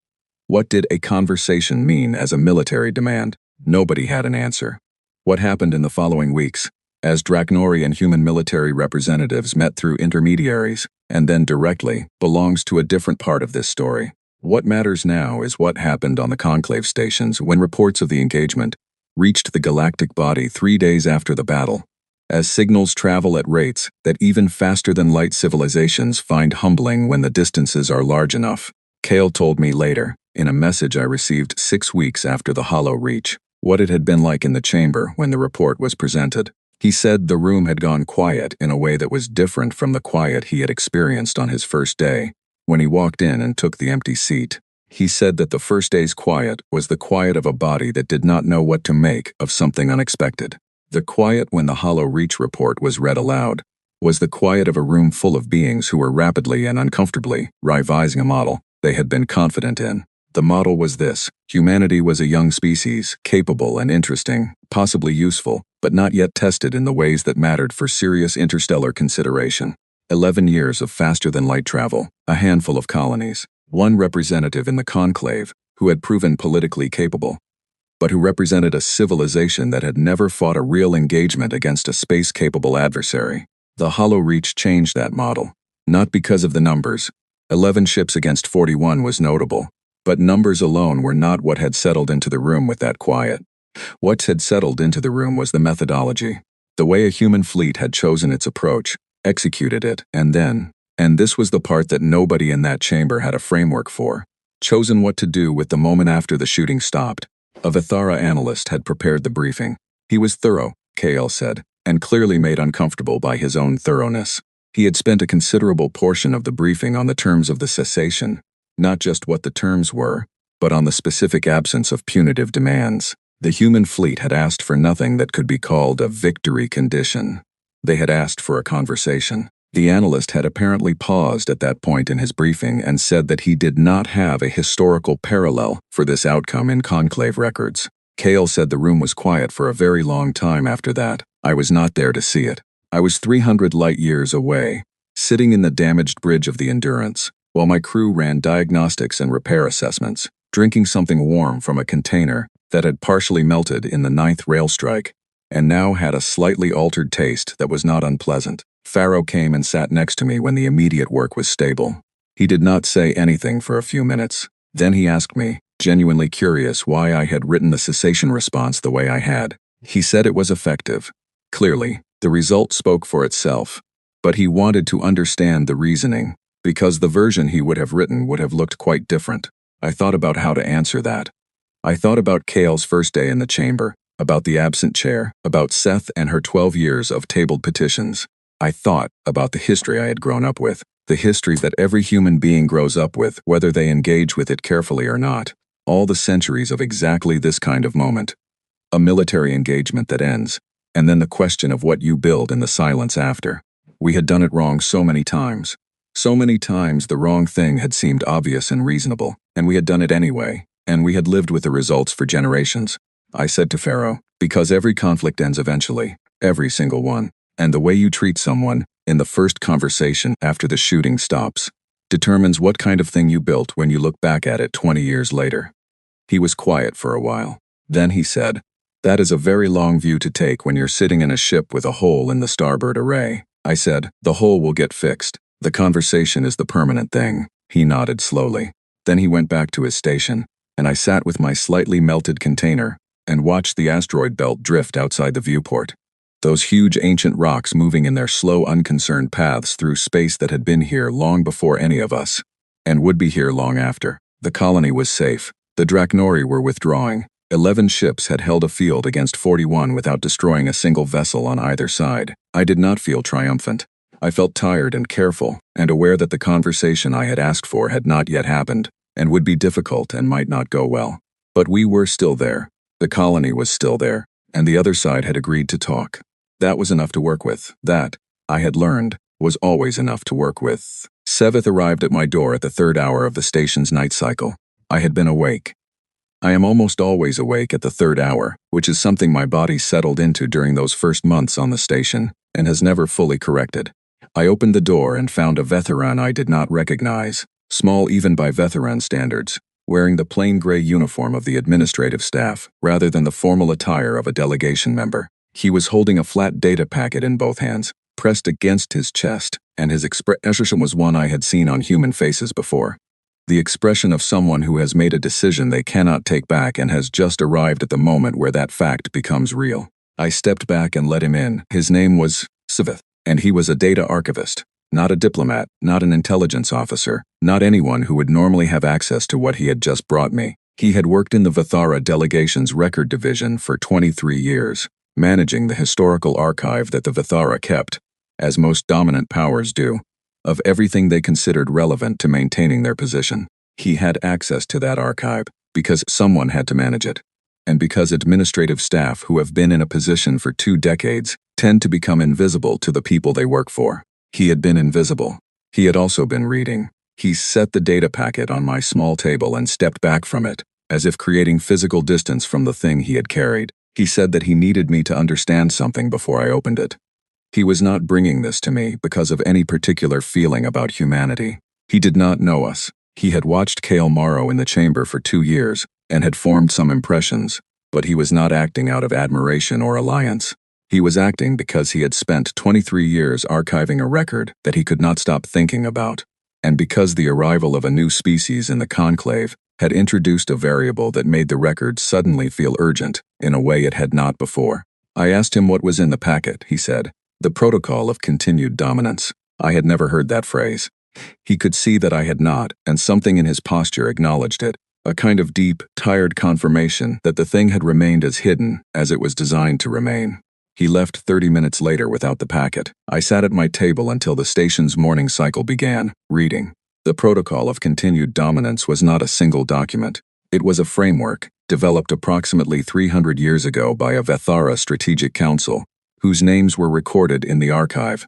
What did a conversation mean as a military demand? Nobody had an answer. What happened in the following weeks, as Draknori and human military representatives met through intermediaries, and then directly, belongs to a different part of this story. What matters now is what happened on the conclave stations when reports of the engagement reached the galactic body 3 days after the battle, as signals travel at rates that even faster than light civilizations find humbling when the distances are large enough. Kale told me later, in a message I received 6 weeks after the hollow reach, what it had been like in the chamber when the report was presented. He said the room had gone quiet in a way that was different from the quiet he had experienced on his first day, when he walked in and took the empty seat. He said that the first day's quiet was the quiet of a body that did not know what to make of something unexpected. The quiet when the hollow reach report was read aloud was the quiet of a room full of beings who were rapidly and uncomfortably revising a model they had been confident in. The model was this: humanity was a young species, capable and interesting, possibly useful, but not yet tested in the ways that mattered for serious interstellar consideration. 11 years of faster-than-light travel, a handful of colonies, one representative in the conclave who had proven politically capable, but who represented a civilization that had never fought a real engagement against a space-capable adversary. The hollow reach changed that model, not because of the numbers. 11 ships against 41 was notable. But numbers alone were not what had settled into the room with that quiet. What had settled into the room was the methodology, the way a human fleet had chosen its approach, executed it, and this was the part that nobody in that chamber had a framework for, chosen what to do with the moment after the shooting stopped. A Vithara analyst had prepared the briefing. He was thorough, KL said, and clearly made uncomfortable by his own thoroughness. He had spent a considerable portion of the briefing on the terms of the cessation, not just what the terms were, but on the specific absence of punitive demands. The human fleet had asked for nothing that could be called a victory condition. They had asked for a conversation. The analyst had apparently paused at that point in his briefing and said that he did not have a historical parallel for this outcome in conclave records. Kale said the room was quiet for a very long time after that. I was not there to see it. I was 300 light-years away, sitting in the damaged bridge of the Endurance, while my crew ran diagnostics and repair assessments, drinking something warm from a container that had partially melted in the 9th rail strike, and now had a slightly altered taste that was not unpleasant. Pharaoh came and sat next to me when the immediate work was stable. He did not say anything for a few minutes. Then he asked me, genuinely curious why I had written the cessation response the way I had. He said it was effective. Clearly, the result spoke for itself, but he wanted to understand the reasoning, because the version he would have written would have looked quite different. I thought about how to answer that. I thought about Kale's first day in the chamber, about the absent chair, about Seth and her 12 years of tabled petitions. I thought about the history I had grown up with, the history that every human being grows up with, whether they engage with it carefully or not. All the centuries of exactly this kind of moment. A military engagement that ends, and then the question of what you build in the silence after. We had done it wrong so many times. So many times the wrong thing had seemed obvious and reasonable, and we had done it anyway, and we had lived with the results for generations. I said to Pharaoh, because every conflict ends eventually, every single one, and the way you treat someone, in the first conversation after the shooting stops, determines what kind of thing you built when you look back at it 20 years later. He was quiet for a while. Then he said, that is a very long view to take when you're sitting in a ship with a hole in the starboard array. I said, the hole will get fixed. The conversation is the permanent thing. He nodded slowly. Then he went back to his station, and I sat with my slightly melted container and watched the asteroid belt drift outside the viewport. Those huge ancient rocks moving in their slow, unconcerned paths through space that had been here long before any of us, and would be here long after. The colony was safe. The Drachnori were withdrawing. 11 ships had held a field against 41 without destroying a single vessel on either side. I did not feel triumphant. I felt tired and careful, and aware that the conversation I had asked for had not yet happened, and would be difficult and might not go well. But we were still there. The colony was still there, and the other side had agreed to talk. That was enough to work with. That, I had learned, was always enough to work with. Seveth arrived at my door at the 3rd hour of the station's night cycle. I had been awake. I am almost always awake at the 3rd hour, which is something my body settled into during those first months on the station, and has never fully corrected. I opened the door and found a veteran I did not recognize, small even by veteran standards, wearing the plain gray uniform of the administrative staff, rather than the formal attire of a delegation member. He was holding a flat data packet in both hands, pressed against his chest, and his expression was one I had seen on human faces before. The expression of someone who has made a decision they cannot take back and has just arrived at the moment where that fact becomes real. I stepped back and let him in. His name was Seveth, and he was a data archivist, not a diplomat, not an intelligence officer, not anyone who would normally have access to what he had just brought me. He had worked in the Vithara delegation's record division for 23 years, managing the historical archive that the Vithara kept, as most dominant powers do, of everything they considered relevant to maintaining their position. He had access to that archive because someone had to manage it, and because administrative staff who have been in a position for 2 decades tend to become invisible to the people they work for. He had been invisible. He had also been reading. He set the data packet on my small table and stepped back from it, as if creating physical distance from the thing he had carried. He said that he needed me to understand something before I opened it. He was not bringing this to me because of any particular feeling about humanity. He did not know us. He had watched Kale Morrow in the chamber for 2 years and had formed some impressions, but he was not acting out of admiration or alliance. He was acting because he had spent 23 years archiving a record that he could not stop thinking about, and because the arrival of a new species in the conclave had introduced a variable that made the record suddenly feel urgent in a way it had not before. I asked him what was in the packet, he said. The protocol of continued dominance. I had never heard that phrase. He could see that I had not, and something in his posture acknowledged it, a kind of deep, tired confirmation that the thing had remained as hidden as it was designed to remain. He left 30 minutes later without the packet. I sat at my table until the station's morning cycle began, reading. The protocol of continued dominance was not a single document. It was a framework, developed approximately 300 years ago by a Vithara Strategic Council, whose names were recorded in the archive.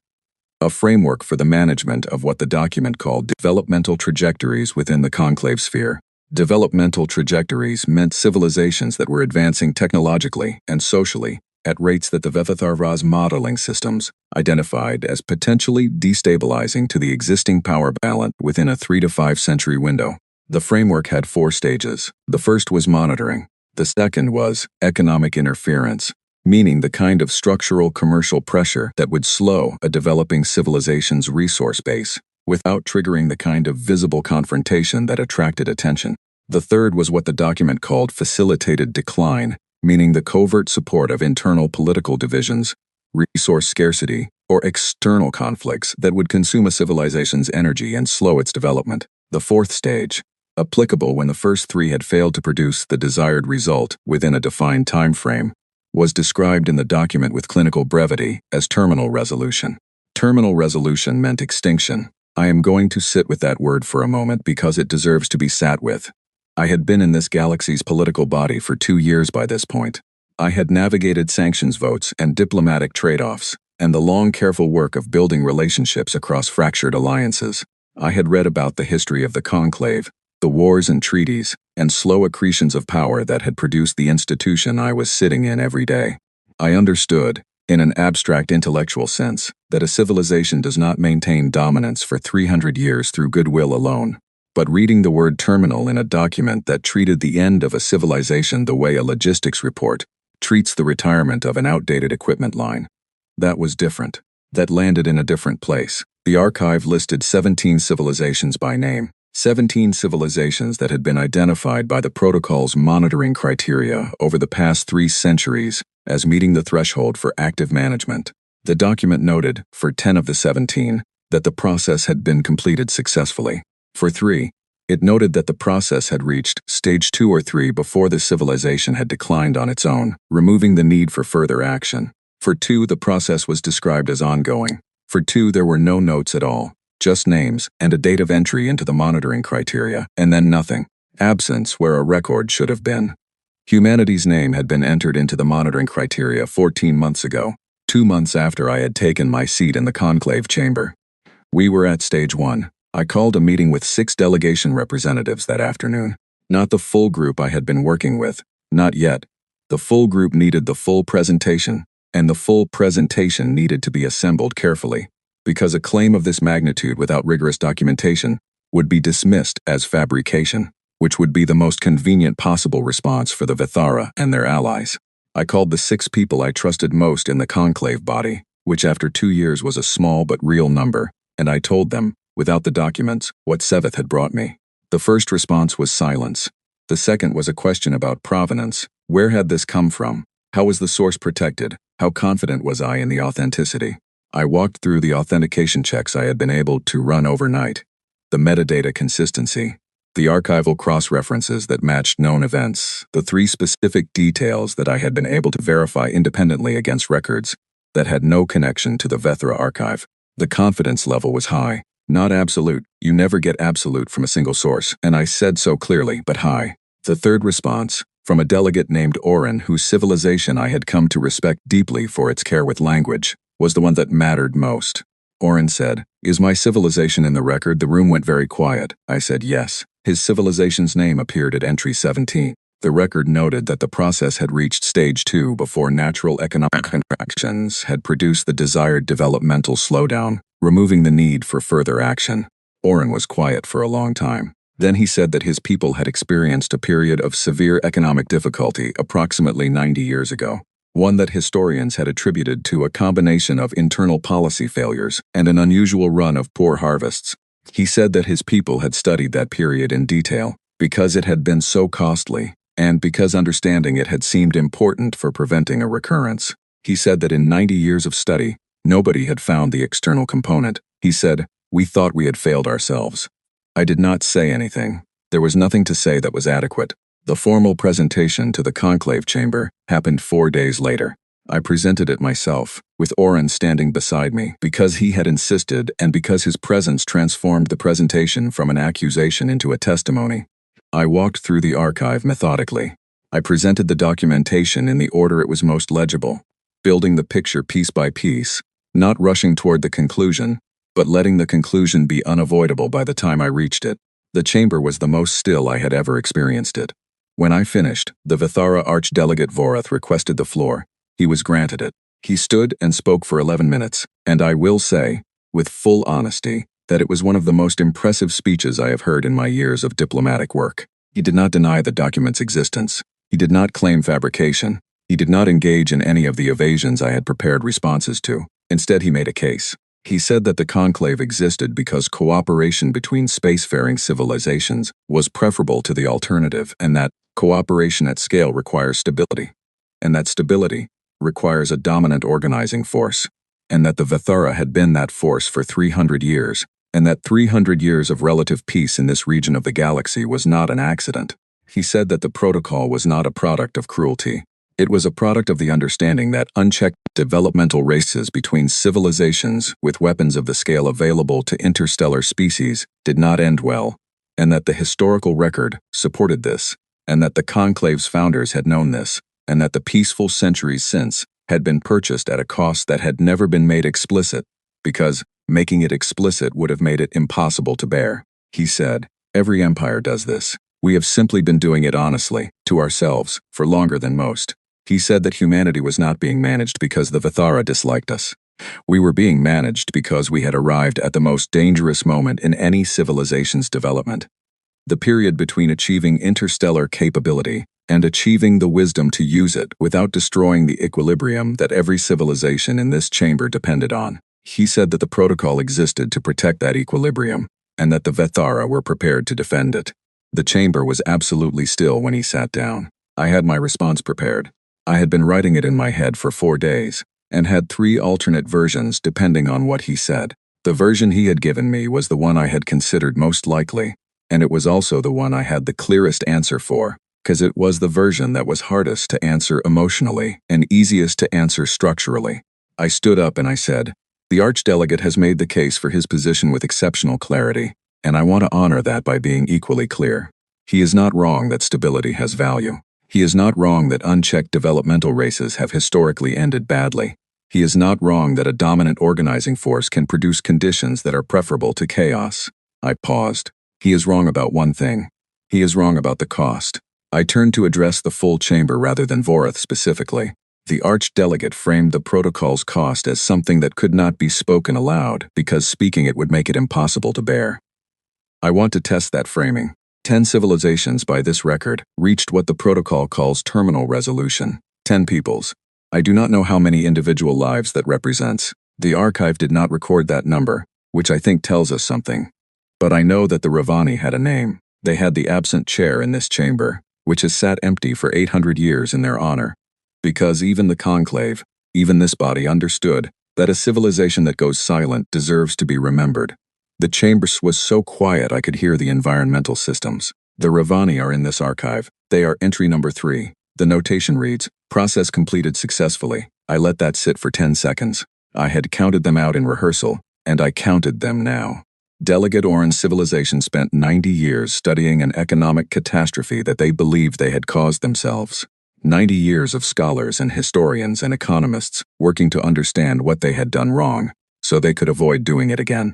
A framework for the management of what the document called developmental trajectories within the conclave sphere. Developmental trajectories meant civilizations that were advancing technologically and socially at rates that the Vethara's modeling systems identified as potentially destabilizing to the existing power balance within a 3 to 5 century window. The framework had 4 stages. The first was monitoring. The second was economic interference, meaning the kind of structural commercial pressure that would slow a developing civilization's resource base without triggering the kind of visible confrontation that attracted attention. The third was what the document called facilitated decline, meaning the covert support of internal political divisions, resource scarcity, or external conflicts that would consume a civilization's energy and slow its development. The fourth stage, applicable when the first three had failed to produce the desired result within a defined time frame, was described in the document with clinical brevity as terminal resolution. Terminal resolution meant extinction. I am going to sit with that word for a moment because it deserves to be sat with. I had been in this galaxy's political body for 2 years by this point. I had navigated sanctions votes and diplomatic trade-offs, and the long, careful work of building relationships across fractured alliances. I had read about the history of the conclave, the wars and treaties, and slow accretions of power that had produced the institution I was sitting in every day. I understood, in an abstract intellectual sense, that a civilization does not maintain dominance for 300 years through goodwill alone. But reading the word terminal in a document that treated the end of a civilization the way a logistics report treats the retirement of an outdated equipment line, that was different. That landed in a different place. The archive listed 17 civilizations by name, 17 civilizations that had been identified by the protocol's monitoring criteria over the past 3 centuries as meeting the threshold for active management. The document noted, for 10 of the 17, that the process had been completed successfully. For 3, it noted that the process had reached stage 2 or 3 before the civilization had declined on its own, removing the need for further action. For 2, the process was described as ongoing. For 2, there were no notes at all, just names and a date of entry into the monitoring criteria, and then nothing. Absence where a record should have been. Humanity's name had been entered into the monitoring criteria 14 months ago, 2 months after I had taken my seat in the conclave chamber. We were at stage 1. I called a meeting with 6 delegation representatives that afternoon. Not the full group I had been working with, not yet. The full group needed the full presentation, and the full presentation needed to be assembled carefully, because a claim of this magnitude without rigorous documentation would be dismissed as fabrication, which would be the most convenient possible response for the Vithara and their allies. I called the 6 people I trusted most in the conclave body, which after 2 years was a small but real number, and I told them, without the documents, what Seveth had brought me. The first response was silence. The second was a question about provenance. Where had this come from? How was the source protected? How confident was I in the authenticity? I walked through the authentication checks I had been able to run overnight. The metadata consistency, the archival cross-references that matched known events, the 3 specific details that I had been able to verify independently against records that had no connection to the Vethra archive. The confidence level was high. Not absolute. You never get absolute from a single source, and I said so clearly, but high. The third response, from a delegate named Oren, whose civilization I had come to respect deeply for its care with language, was the one that mattered most. Oren said, "Is my civilization in the record?" The room went very quiet. I said yes. His civilization's name appeared at entry 17. The record noted that the process had reached stage 2 before natural economic contractions had produced the desired developmental slowdown, removing the need for further action. Oren was quiet for a long time. Then he said that his people had experienced a period of severe economic difficulty approximately 90 years ago, one that historians had attributed to a combination of internal policy failures and an unusual run of poor harvests. He said that his people had studied that period in detail because it had been so costly, and because understanding it had seemed important for preventing a recurrence. He said that in 90 years of study, nobody had found the external component. He said, "We thought we had failed ourselves." I did not say anything. There was nothing to say that was adequate. The formal presentation to the conclave chamber happened 4 days later. I presented it myself, with Oren standing beside me, because he had insisted and because his presence transformed the presentation from an accusation into a testimony. I walked through the archive methodically. I presented the documentation in the order it was most legible, building the picture piece by piece, not rushing toward the conclusion, but letting the conclusion be unavoidable by the time I reached it. The chamber was the most still I had ever experienced it. When I finished, the Vithara Archdelegate Vorath requested the floor. He was granted it. He stood and spoke for 11 minutes, and I will say, with full honesty, that it was one of the most impressive speeches I have heard in my years of diplomatic work. He did not deny the document's existence. He did not claim fabrication. He did not engage in any of the evasions I had prepared responses to. Instead, he made a case. He said that the conclave existed because cooperation between spacefaring civilizations was preferable to the alternative, and that cooperation at scale requires stability, and that stability requires a dominant organizing force. and that the Vithara had been that force for 300 years, and that 300 years of relative peace in this region of the galaxy was not an accident. He said that the protocol was not a product of cruelty. It was a product of the understanding that unchecked developmental races between civilizations with weapons of the scale available to interstellar species did not end well, and that the historical record supported this, and that the Conclave's founders had known this, and that the peaceful centuries since had been purchased at a cost that had never been made explicit, because making it explicit would have made it impossible to bear. He said, "Every empire does this. We have simply been doing it honestly, to ourselves, for longer than most." He said that humanity was not being managed because the Vithara disliked us. We were being managed because we had arrived at the most dangerous moment in any civilization's development. The period between achieving interstellar capability and achieving the wisdom to use it without destroying the equilibrium that every civilization in this chamber depended on. He said that the protocol existed to protect that equilibrium, and that the Vithara were prepared to defend it. The chamber was absolutely still when he sat down. I had my response prepared. I had been writing it in my head for 4 days, and had 3 alternate versions depending on what he said. The version he had given me was the one I had considered most likely, and it was also the one I had the clearest answer for, because it was the version that was hardest to answer emotionally and easiest to answer structurally. I stood up and I said, "The archdelegate has made the case for his position with exceptional clarity, and I want to honor that by being equally clear. He is not wrong that stability has value. He is not wrong that unchecked developmental races have historically ended badly. He is not wrong that a dominant organizing force can produce conditions that are preferable to chaos." I paused. He is wrong about one thing. He is wrong about the cost. I turned to address the full chamber rather than Vorath specifically. The archdelegate framed the protocol's cost as something that could not be spoken aloud because speaking it would make it impossible to bear. I want to test that framing. 10 civilizations by this record reached what the protocol calls terminal resolution. 10 peoples. I do not know how many individual lives that represents. The archive did not record that number, which I think tells us something. But I know that the Ravani had a name. They had the absent chair in this chamber, which has sat empty for 800 years in their honor. Because even the Conclave, even this body understood that a civilization that goes silent deserves to be remembered. The chamber was so quiet I could hear the environmental systems. The Ravani are in this archive. They are entry number 3. The notation reads, "Process completed successfully." I let that sit for 10 seconds. I had counted them out in rehearsal, and I counted them now. Delegate Oran's civilization spent 90 years studying an economic catastrophe that they believed they had caused themselves. 90 years of scholars and historians and economists working to understand what they had done wrong, so they could avoid doing it again.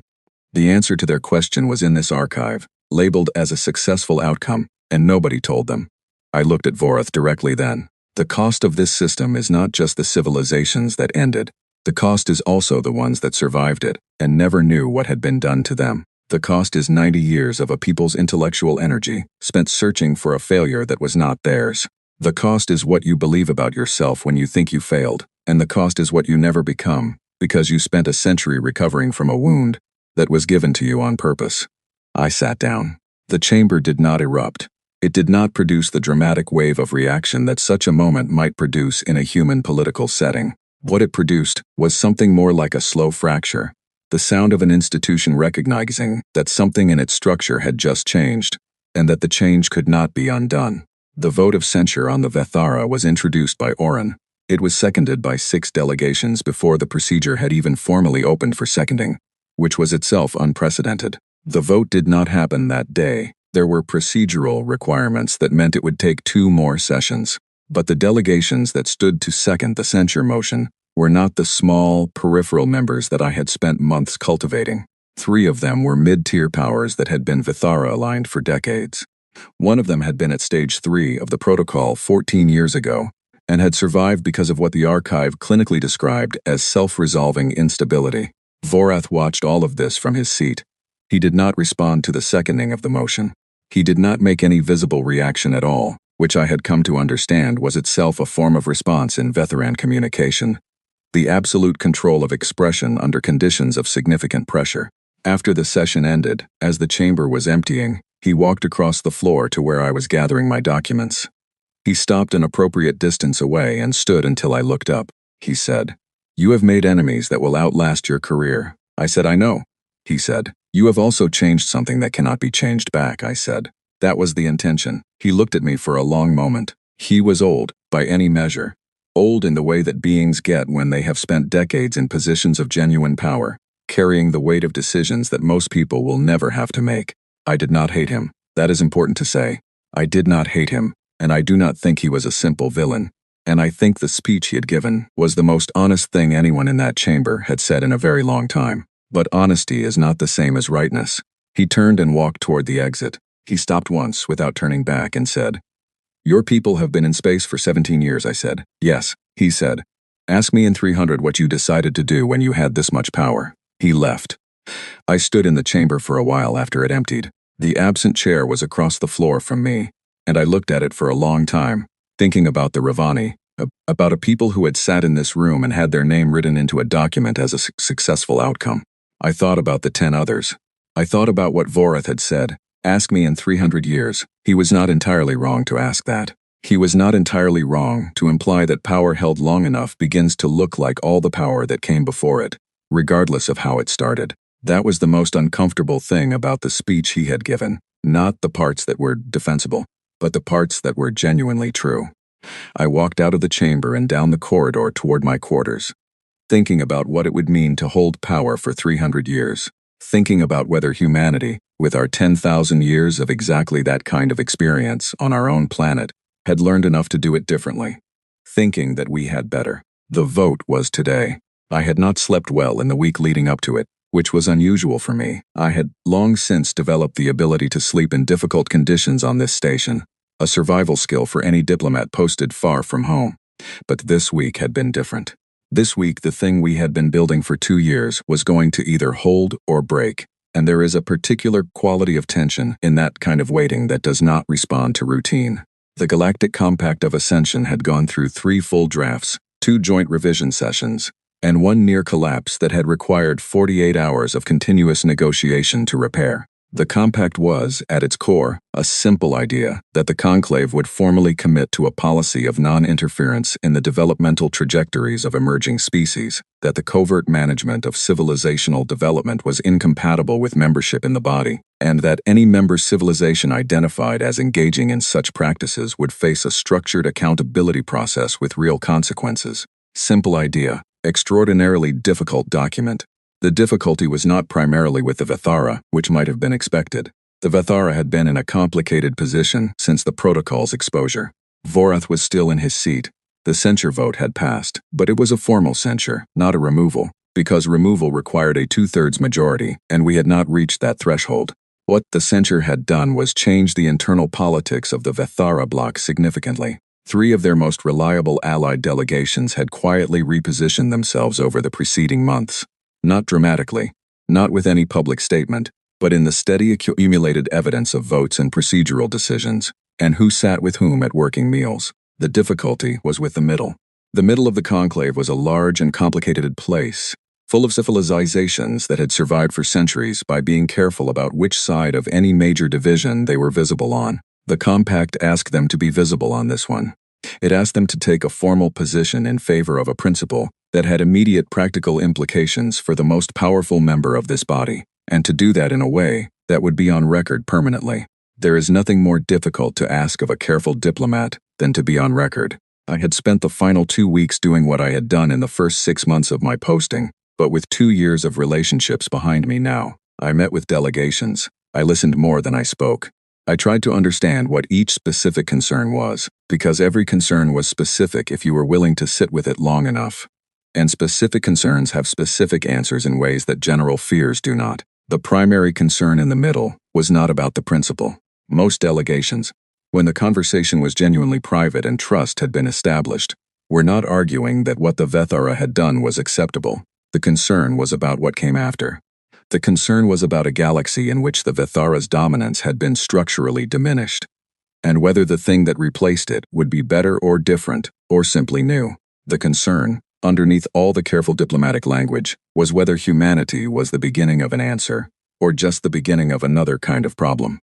The answer to their question was in this archive, labeled as a successful outcome, and nobody told them. I looked at Vorath directly then. The cost of this system is not just the civilizations that ended. The cost is also the ones that survived it and never knew what had been done to them. The cost is 90 years of a people's intellectual energy spent searching for a failure that was not theirs. The cost is what you believe about yourself when you think you failed, and the cost is what you never become because you spent a century recovering from a wound that was given to you on purpose. I sat down. The chamber did not erupt. It did not produce the dramatic wave of reaction that such a moment might produce in a human political setting. What it produced was something more like a slow fracture, the sound of an institution recognizing that something in its structure had just changed, and that the change could not be undone. The vote of censure on the Vithara was introduced by Oran. It was seconded by 6 delegations before the procedure had even formally opened for seconding, which was itself unprecedented. The vote did not happen that day. There were procedural requirements that meant it would take 2 more sessions. But the delegations that stood to second the censure motion were not the small, peripheral members that I had spent months cultivating. 3 of them were mid-tier powers that had been Vithara-aligned for decades. One of them had been at stage 3 of the protocol 14 years ago, and had survived because of what the archive clinically described as self-resolving instability. Vorath watched all of this from his seat. He did not respond to the seconding of the motion. He did not make any visible reaction at all, which I had come to understand was itself a form of response in Vetheran communication. The absolute control of expression under conditions of significant pressure. After the session ended, as the chamber was emptying, he walked across the floor to where I was gathering my documents. He stopped an appropriate distance away and stood until I looked up. He said, You have made enemies that will outlast your career. I said, I know. He said, you have also changed something that cannot be changed back, I said. That was the intention. He looked at me for a long moment. He was old, by any measure. Old in the way that beings get when they have spent decades in positions of genuine power, carrying the weight of decisions that most people will never have to make. I did not hate him. That is important to say. I did not hate him, and I do not think he was a simple villain. And I think the speech he had given was the most honest thing anyone in that chamber had said in a very long time. But honesty is not the same as rightness. He turned and walked toward the exit. He stopped once without turning back and said, Your people have been in space for 17 years, I said. Yes, he said. Ask me in 300 what you decided to do when you had this much power. He left. I stood in the chamber for a while after it emptied. The absent chair was across the floor from me, and I looked at it for a long time, thinking about the Ravani, about a people who had sat in this room and had their name written into a document as a successful outcome. I thought about the 10 others. I thought about what Vorath had said. Ask me in 300 years. He was not entirely wrong to ask that. He was not entirely wrong to imply that power held long enough begins to look like all the power that came before it, regardless of how it started. That was the most uncomfortable thing about the speech he had given, not the parts that were defensible, but the parts that were genuinely true. I walked out of the chamber and down the corridor toward my quarters, thinking about what it would mean to hold power for 300 years, thinking about whether humanity, with our 10,000 years of exactly that kind of experience on our own planet, had learned enough to do it differently, thinking that we had better. The vote was today. I had not slept well in the week leading up to it, which was unusual for me. I had long since developed the ability to sleep in difficult conditions on this station, a survival skill for any diplomat posted far from home. But this week had been different. This week, the thing we had been building for 2 years was going to either hold or break, and there is a particular quality of tension in that kind of waiting that does not respond to routine. The Galactic Compact of Ascension had gone through 3 full drafts, 2 joint revision sessions, and 1 near collapse that had required 48 hours of continuous negotiation to repair. The compact was, at its core, a simple idea that the conclave would formally commit to a policy of non-interference in the developmental trajectories of emerging species, that the covert management of civilizational development was incompatible with membership in the body, and that any member civilization identified as engaging in such practices would face a structured accountability process with real consequences. Simple idea, extraordinarily difficult document. The difficulty was not primarily with the Vethara, which might have been expected. The Vethara had been in a complicated position since the protocol's exposure. Vorath was still in his seat. The censure vote had passed, but it was a formal censure, not a removal, because removal required a 2/3 majority, and we had not reached that threshold. What the censure had done was change the internal politics of the Vethara bloc significantly. 3 of their most reliable allied delegations had quietly repositioned themselves over the preceding months. Not dramatically, not with any public statement, but in the steady accumulated evidence of votes and procedural decisions, and who sat with whom at working meals. The difficulty was with the middle. The middle of the conclave was a large and complicated place, full of civilizations that had survived for centuries by being careful about which side of any major division they were visible on. The compact asked them to be visible on this one. It asked them to take a formal position in favor of a principle that had immediate practical implications for the most powerful member of this body, and to do that in a way that would be on record permanently. There is nothing more difficult to ask of a careful diplomat than to be on record. I had spent the final 2 weeks doing what I had done in the first 6 months of my posting, but with 2 years of relationships behind me now. I met with delegations. I listened more than I spoke. I tried to understand what each specific concern was, because every concern was specific if you were willing to sit with it long enough. And specific concerns have specific answers in ways that general fears do not. The primary concern in the middle was not about the principle. Most delegations, when the conversation was genuinely private and trust had been established, were not arguing that what the Vethara had done was acceptable. The concern was about what came after. The concern was about a galaxy in which the Vethara's dominance had been structurally diminished, and whether the thing that replaced it would be better or different, or simply new. The concern, underneath all the careful diplomatic language, was whether humanity was the beginning of an answer, or just the beginning of another kind of problem.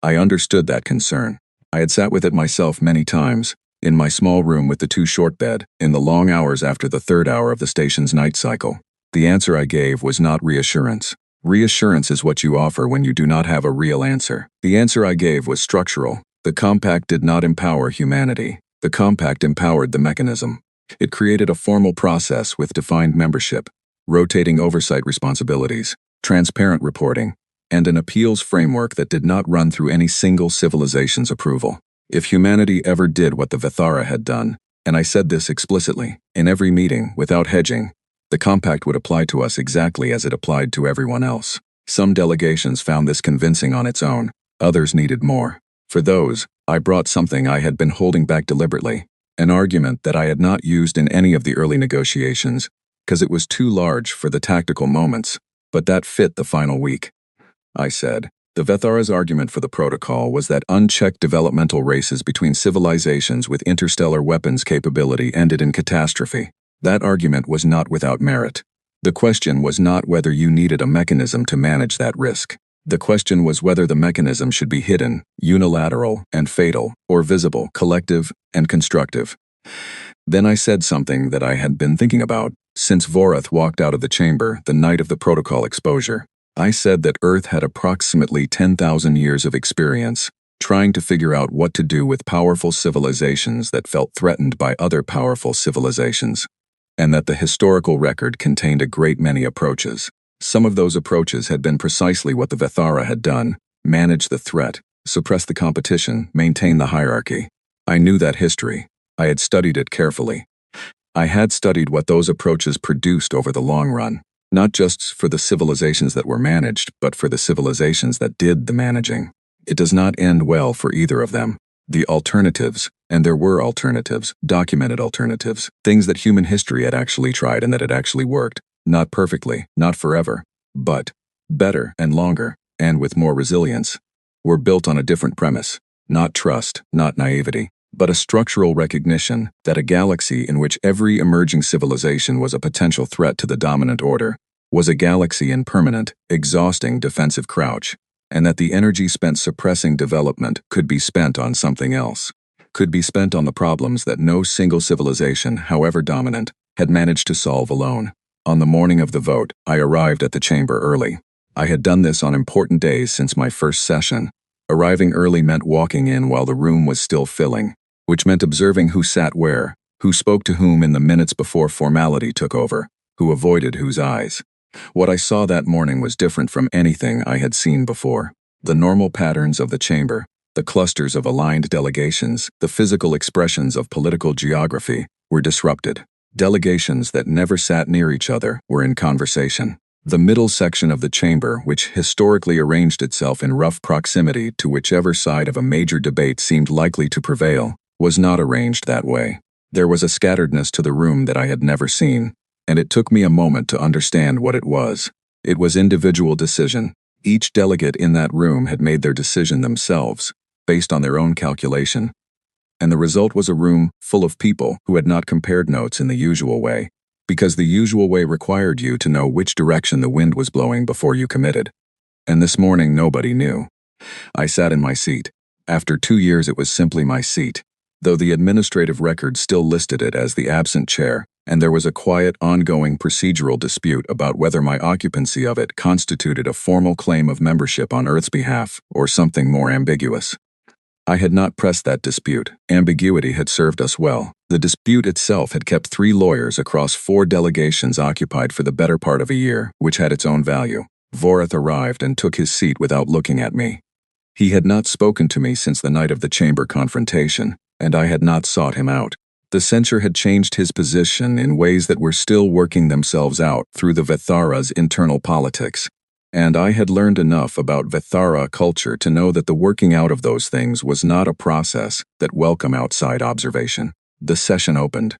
I understood that concern. I had sat with it myself many times, in my small room with the two-short bed, in the long hours after the third hour of the station's night cycle. The answer I gave was not reassurance. Reassurance is what you offer when you do not have a real answer. The answer I gave was structural. The compact did not empower humanity. The compact empowered the mechanism. It created a formal process with defined membership, rotating oversight responsibilities, transparent reporting, and an appeals framework that did not run through any single civilization's approval. If humanity ever did what the Vithara had done, and I said this explicitly, in every meeting, without hedging, the compact would apply to us exactly as it applied to everyone else. Some delegations found this convincing on its own, others needed more. For those, I brought something I had been holding back deliberately, an argument that I had not used in any of the early negotiations, because it was too large for the tactical moments, but that fit the final week. I said, the Vethara's argument for the protocol was that unchecked developmental races between civilizations with interstellar weapons capability ended in catastrophe. That argument was not without merit. The question was not whether you needed a mechanism to manage that risk. The question was whether the mechanism should be hidden, unilateral, and fatal, or visible, collective, and constructive. Then I said something that I had been thinking about since Vorath walked out of the chamber the night of the protocol exposure. I said that Earth had approximately 10,000 years of experience trying to figure out what to do with powerful civilizations that felt threatened by other powerful civilizations, and that the historical record contained a great many approaches. Some of those approaches had been precisely what the Vithara had done: manage the threat, suppress the competition, maintain the hierarchy. I knew that history. I had studied it carefully. I had studied what those approaches produced over the long run, not just for the civilizations that were managed, but for the civilizations that did the managing. It does not end well for either of them. The alternatives, and there were alternatives, documented alternatives, things that human history had actually tried and that had actually worked, not perfectly, not forever, but better and longer, and with more resilience, were built on a different premise, not trust, not naivety, but a structural recognition that a galaxy in which every emerging civilization was a potential threat to the dominant order was a galaxy in permanent, exhausting defensive crouch, and that the energy spent suppressing development could be spent on something else, could be spent on the problems that no single civilization, however dominant, had managed to solve alone. On the morning of the vote, I arrived at the chamber early. I had done this on important days since my first session. Arriving early meant walking in while the room was still filling, which meant observing who sat where, who spoke to whom in the minutes before formality took over, who avoided whose eyes. What I saw that morning was different from anything I had seen before. The normal patterns of the chamber, the clusters of aligned delegations, the physical expressions of political geography were disrupted. Delegations that never sat near each other were in conversation. The middle section of the chamber, which historically arranged itself in rough proximity to whichever side of a major debate seemed likely to prevail, was not arranged that way. There was a scatteredness to the room that I had never seen, and it took me a moment to understand what it was. It was individual decision. Each delegate in that room had made their decision themselves, based on their own calculation, and the result was a room full of people who had not compared notes in the usual way, because the usual way required you to know which direction the wind was blowing before you committed. And this morning nobody knew. I sat in my seat. After 2 years it was simply my seat, though the administrative record still listed it as the absent chair, and there was a quiet, ongoing procedural dispute about whether my occupancy of it constituted a formal claim of membership on Earth's behalf or something more ambiguous. I had not pressed that dispute. Ambiguity had served us well. The dispute itself had kept 3 lawyers across 4 delegations occupied for the better part of a year, which had its own value. Vorath arrived and took his seat without looking at me. He had not spoken to me since the night of the chamber confrontation, and I had not sought him out. The censor had changed his position in ways that were still working themselves out through the Vithara's internal politics, and I had learned enough about Vithara culture to know that the working out of those things was not a process that welcomed outside observation. The session opened.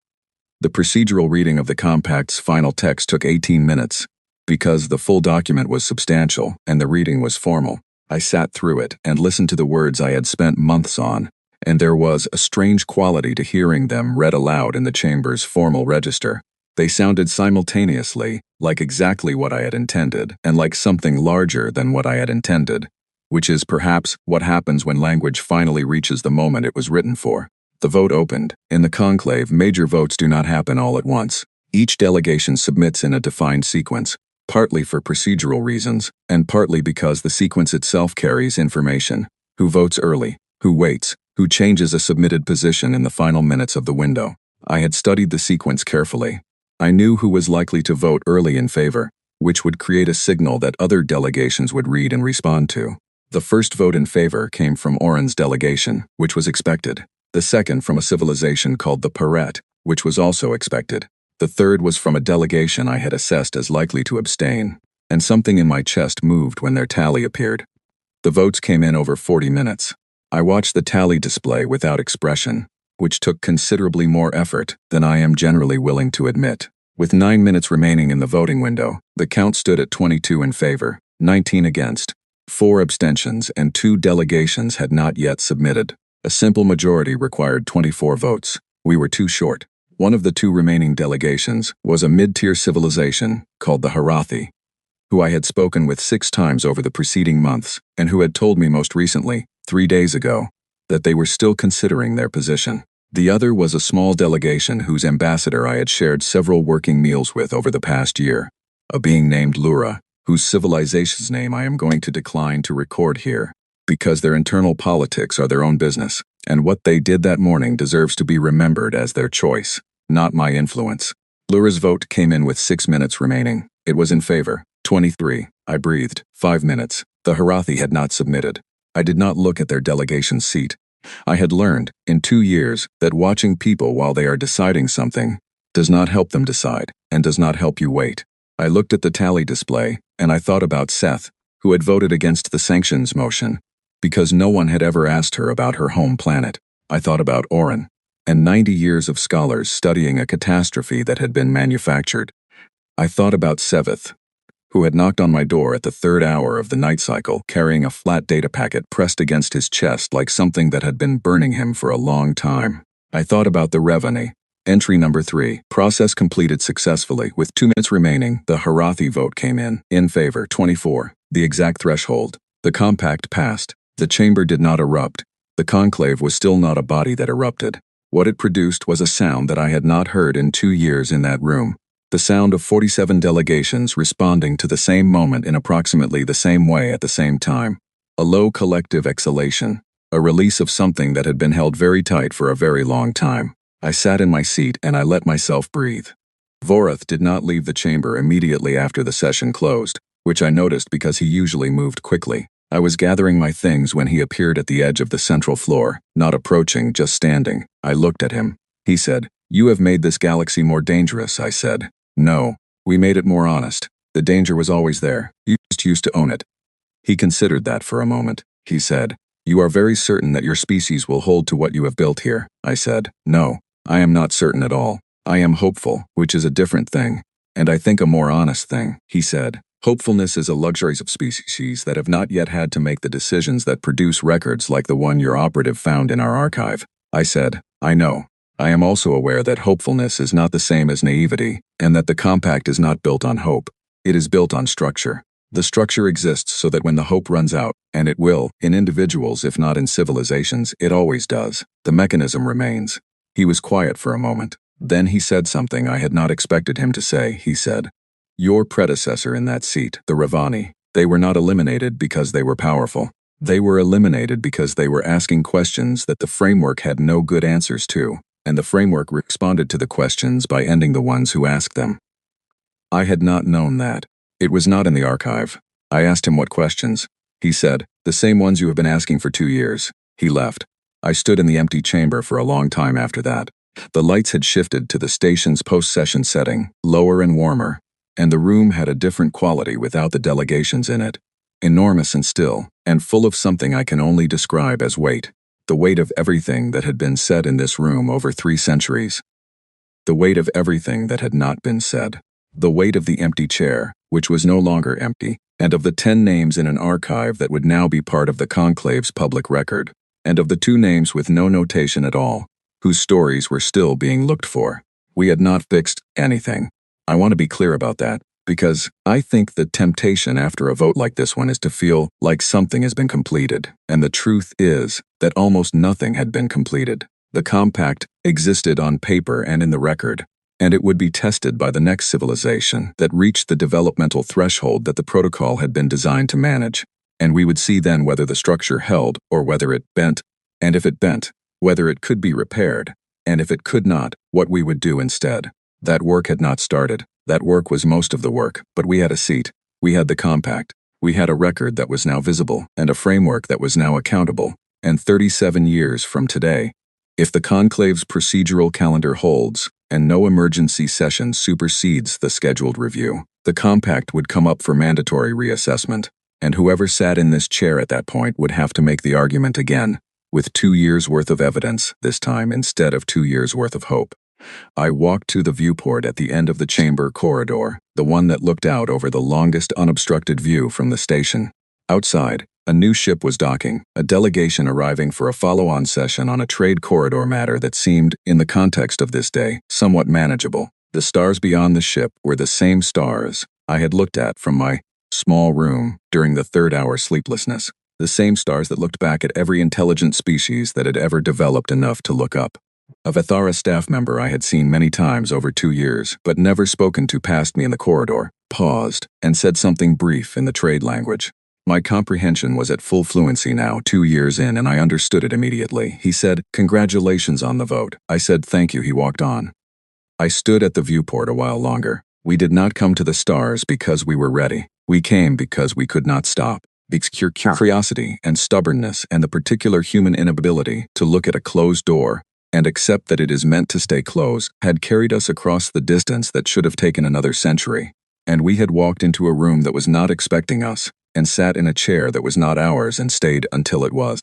The procedural reading of the compact's final text took 18 minutes. Because the full document was substantial and the reading was formal, I sat through it and listened to the words I had spent months on, and there was a strange quality to hearing them read aloud in the chamber's formal register. They sounded simultaneously like exactly what I had intended and like something larger than what I had intended, which is perhaps what happens when language finally reaches the moment it was written for. The vote opened. In the conclave, major votes do not happen all at once. Each delegation submits in a defined sequence, partly for procedural reasons, and partly because the sequence itself carries information. Who votes early? Who waits? Who changes a submitted position in the final minutes of the window? I had studied the sequence carefully. I knew who was likely to vote early in favor, which would create a signal that other delegations would read and respond to. The first vote in favor came from Oren's delegation, which was expected. The second from a civilization called the Perret, which was also expected. The third was from a delegation I had assessed as likely to abstain, and something in my chest moved when their tally appeared. The votes came in over 40 minutes. I watched the tally display without expression, which took considerably more effort than I am generally willing to admit. With 9 minutes remaining in the voting window, the count stood at 22 in favor, 19 against, 4 abstentions, and 2 delegations had not yet submitted. A simple majority required 24 votes. We were too short. One of the 2 remaining delegations was a mid-tier civilization called the Harathi, who I had spoken with 6 times over the preceding months, and who had told me most recently, 3 days ago, that they were still considering their position. The other was a small delegation whose ambassador I had shared several working meals with over the past year, a being named Lura, whose civilization's name I am going to decline to record here, because their internal politics are their own business, and what they did that morning deserves to be remembered as their choice, not my influence. Lura's vote came in with 6 minutes remaining. It was in favor. 23. I breathed. 5 minutes. The Harathi had not submitted. I did not look at their delegation seat. I had learned, in 2 years, that watching people while they are deciding something does not help them decide, and does not help you wait. I looked at the tally display, and I thought about Seth, who had voted against the sanctions motion, because no one had ever asked her about her home planet. I thought about Oren, and 90 years of scholars studying a catastrophe that had been manufactured. I thought about Seveth, who had knocked on my door at the 3rd hour of the night cycle, carrying a flat data packet pressed against his chest like something that had been burning him for a long time. I thought about the Revani. Entry number 3. Process completed successfully. With 2 minutes remaining, the Harathi vote came in favor, 24, the exact threshold. The compact passed. The chamber did not erupt. The conclave was still not a body that erupted. What it produced was a sound that I had not heard in 2 years in that room. The sound of 47 delegations responding to the same moment in approximately the same way at the same time. A low collective exhalation. A release of something that had been held very tight for a very long time. I sat in my seat and I let myself breathe. Vorath did not leave the chamber immediately after the session closed, which I noticed because he usually moved quickly. I was gathering my things when he appeared at the edge of the central floor, not approaching, just standing. I looked at him. He said, "You have made this galaxy more dangerous," I said. "No, we made it more honest. The danger was always there. You just used to own it." He considered that for a moment. He said, "You are very certain that your species will hold to what you have built here?" I said, "No, I am not certain at all. I am hopeful, which is a different thing, and I think a more honest thing." He said, "Hopefulness is a luxury of species that have not yet had to make the decisions that produce records like the one your operative found in our archive." I said, "I know. I am also aware that hopefulness is not the same as naivety, and that the compact is not built on hope. It is built on structure. The structure exists so that when the hope runs out, and it will, in individuals if not in civilizations, it always does, the mechanism remains." He was quiet for a moment. Then he said something I had not expected him to say. He said, "Your predecessor in that seat, the Ravani, they were not eliminated because they were powerful. They were eliminated because they were asking questions that the framework had no good answers to, and the framework responded to the questions by ending the ones who asked them." I had not known that. It was not in the archive. I asked him what questions. He said, "The same ones you have been asking for 2 years." He left. I stood in the empty chamber for a long time after that. The lights had shifted to the station's post-session setting, lower and warmer, and the room had a different quality without the delegations in it. Enormous and still, and full of something I can only describe as weight. The weight of everything that had been said in this room over 3 centuries. The weight of everything that had not been said. The weight of the empty chair, which was no longer empty, and of the 10 names in an archive that would now be part of the conclave's public record, and of the 2 names with no notation at all, whose stories were still being looked for. We had not fixed anything. I want to be clear about that, because I think the temptation after a vote like this one is to feel like something has been completed, and the truth is that almost nothing had been completed. The compact existed on paper and in the record, and it would be tested by the next civilization that reached the developmental threshold that the protocol had been designed to manage, and we would see then whether the structure held or whether it bent, and if it bent, whether it could be repaired, and if it could not, what we would do instead. That work had not started. That work was most of the work, but we had a seat. We had the compact. We had a record that was now visible, and a framework that was now accountable. And 37 years from today, if the conclave's procedural calendar holds, and no emergency session supersedes the scheduled review, the compact would come up for mandatory reassessment, and whoever sat in this chair at that point would have to make the argument again, with 2 years' worth of evidence this time instead of 2 years' worth of hope. I walked to the viewport at the end of the chamber corridor, the one that looked out over the longest unobstructed view from the station. Outside, a new ship was docking, a delegation arriving for a follow-on session on a trade corridor matter that seemed, in the context of this day, somewhat manageable. The stars beyond the ship were the same stars I had looked at from my small room during the third-hour sleeplessness, the same stars that looked back at every intelligent species that had ever developed enough to look up. A Vethara staff member I had seen many times over 2 years, but never spoken to passed me in the corridor, paused, and said something brief in the trade language. My comprehension was at full fluency now, 2 years in, and I understood it immediately. He said, "Congratulations on the vote." I said, "Thank you." He walked on. I stood at the viewport a while longer. We did not come to the stars because we were ready. We came because we could not stop. Curiosity and stubbornness and the particular human inability to look at a closed door and accept that it is meant to stay closed had carried us across the distance that should have taken another century. And we had walked into a room that was not expecting us, and sat in a chair that was not ours and stayed until it was.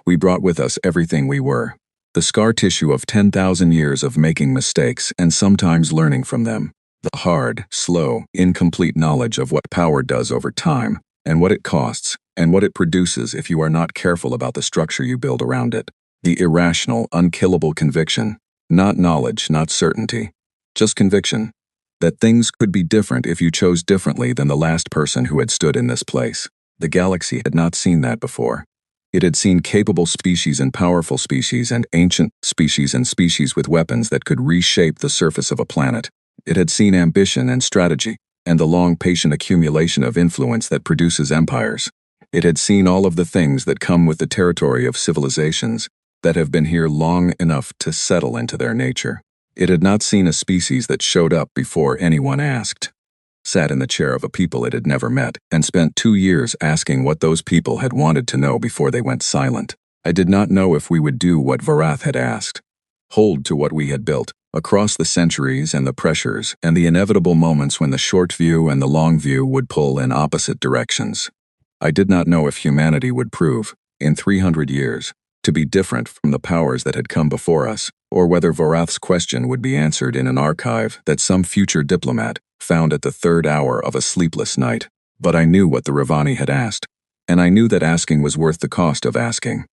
We brought with us everything we were. The scar tissue of 10,000 years of making mistakes and sometimes learning from them. The hard, slow, incomplete knowledge of what power does over time, and what it costs, and what it produces if you are not careful about the structure you build around it. The irrational, unkillable conviction, not knowledge, not certainty, just conviction, that things could be different if you chose differently than the last person who had stood in this place. The galaxy had not seen that before. It had seen capable species and powerful species and ancient species and species with weapons that could reshape the surface of a planet. It had seen ambition and strategy, and the long, patient accumulation of influence that produces empires. It had seen all of the things that come with the territory of civilizations that have been here long enough to settle into their nature. It had not seen a species that showed up before anyone asked, sat in the chair of a people it had never met, and spent 2 years asking what those people had wanted to know before they went silent. I did not know if we would do what Varath had asked, hold to what we had built, across the centuries and the pressures and the inevitable moments when the short view and the long view would pull in opposite directions. I did not know if humanity would prove, in 300 years, to be different from the powers that had come before us, or whether Varath's question would be answered in an archive that some future diplomat found at the third hour of a sleepless night. But I knew what the Ravani had asked, and I knew that asking was worth the cost of asking.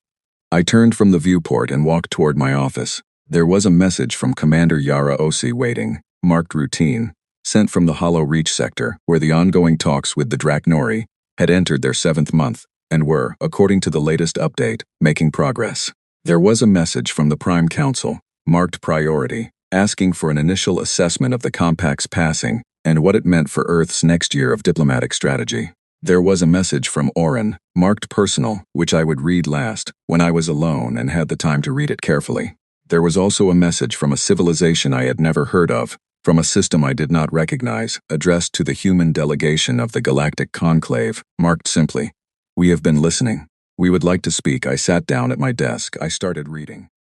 I turned from the viewport and walked toward my office. There was a message from Commander Yara Osi waiting, marked routine, sent from the Hollow Reach sector, where the ongoing talks with the Draknori had entered their 7th month, and were, according to the latest update, making progress. There was a message from the Prime Council, marked priority, asking for an initial assessment of the compact's passing and what it meant for Earth's next year of diplomatic strategy. There was a message from Orin, marked personal, which I would read last, when I was alone and had the time to read it carefully. There was also a message from a civilization I had never heard of, from a system I did not recognize, addressed to the human delegation of the Galactic Conclave, marked simply, "We have been listening. We would like to speak." I sat down at my desk. I started reading.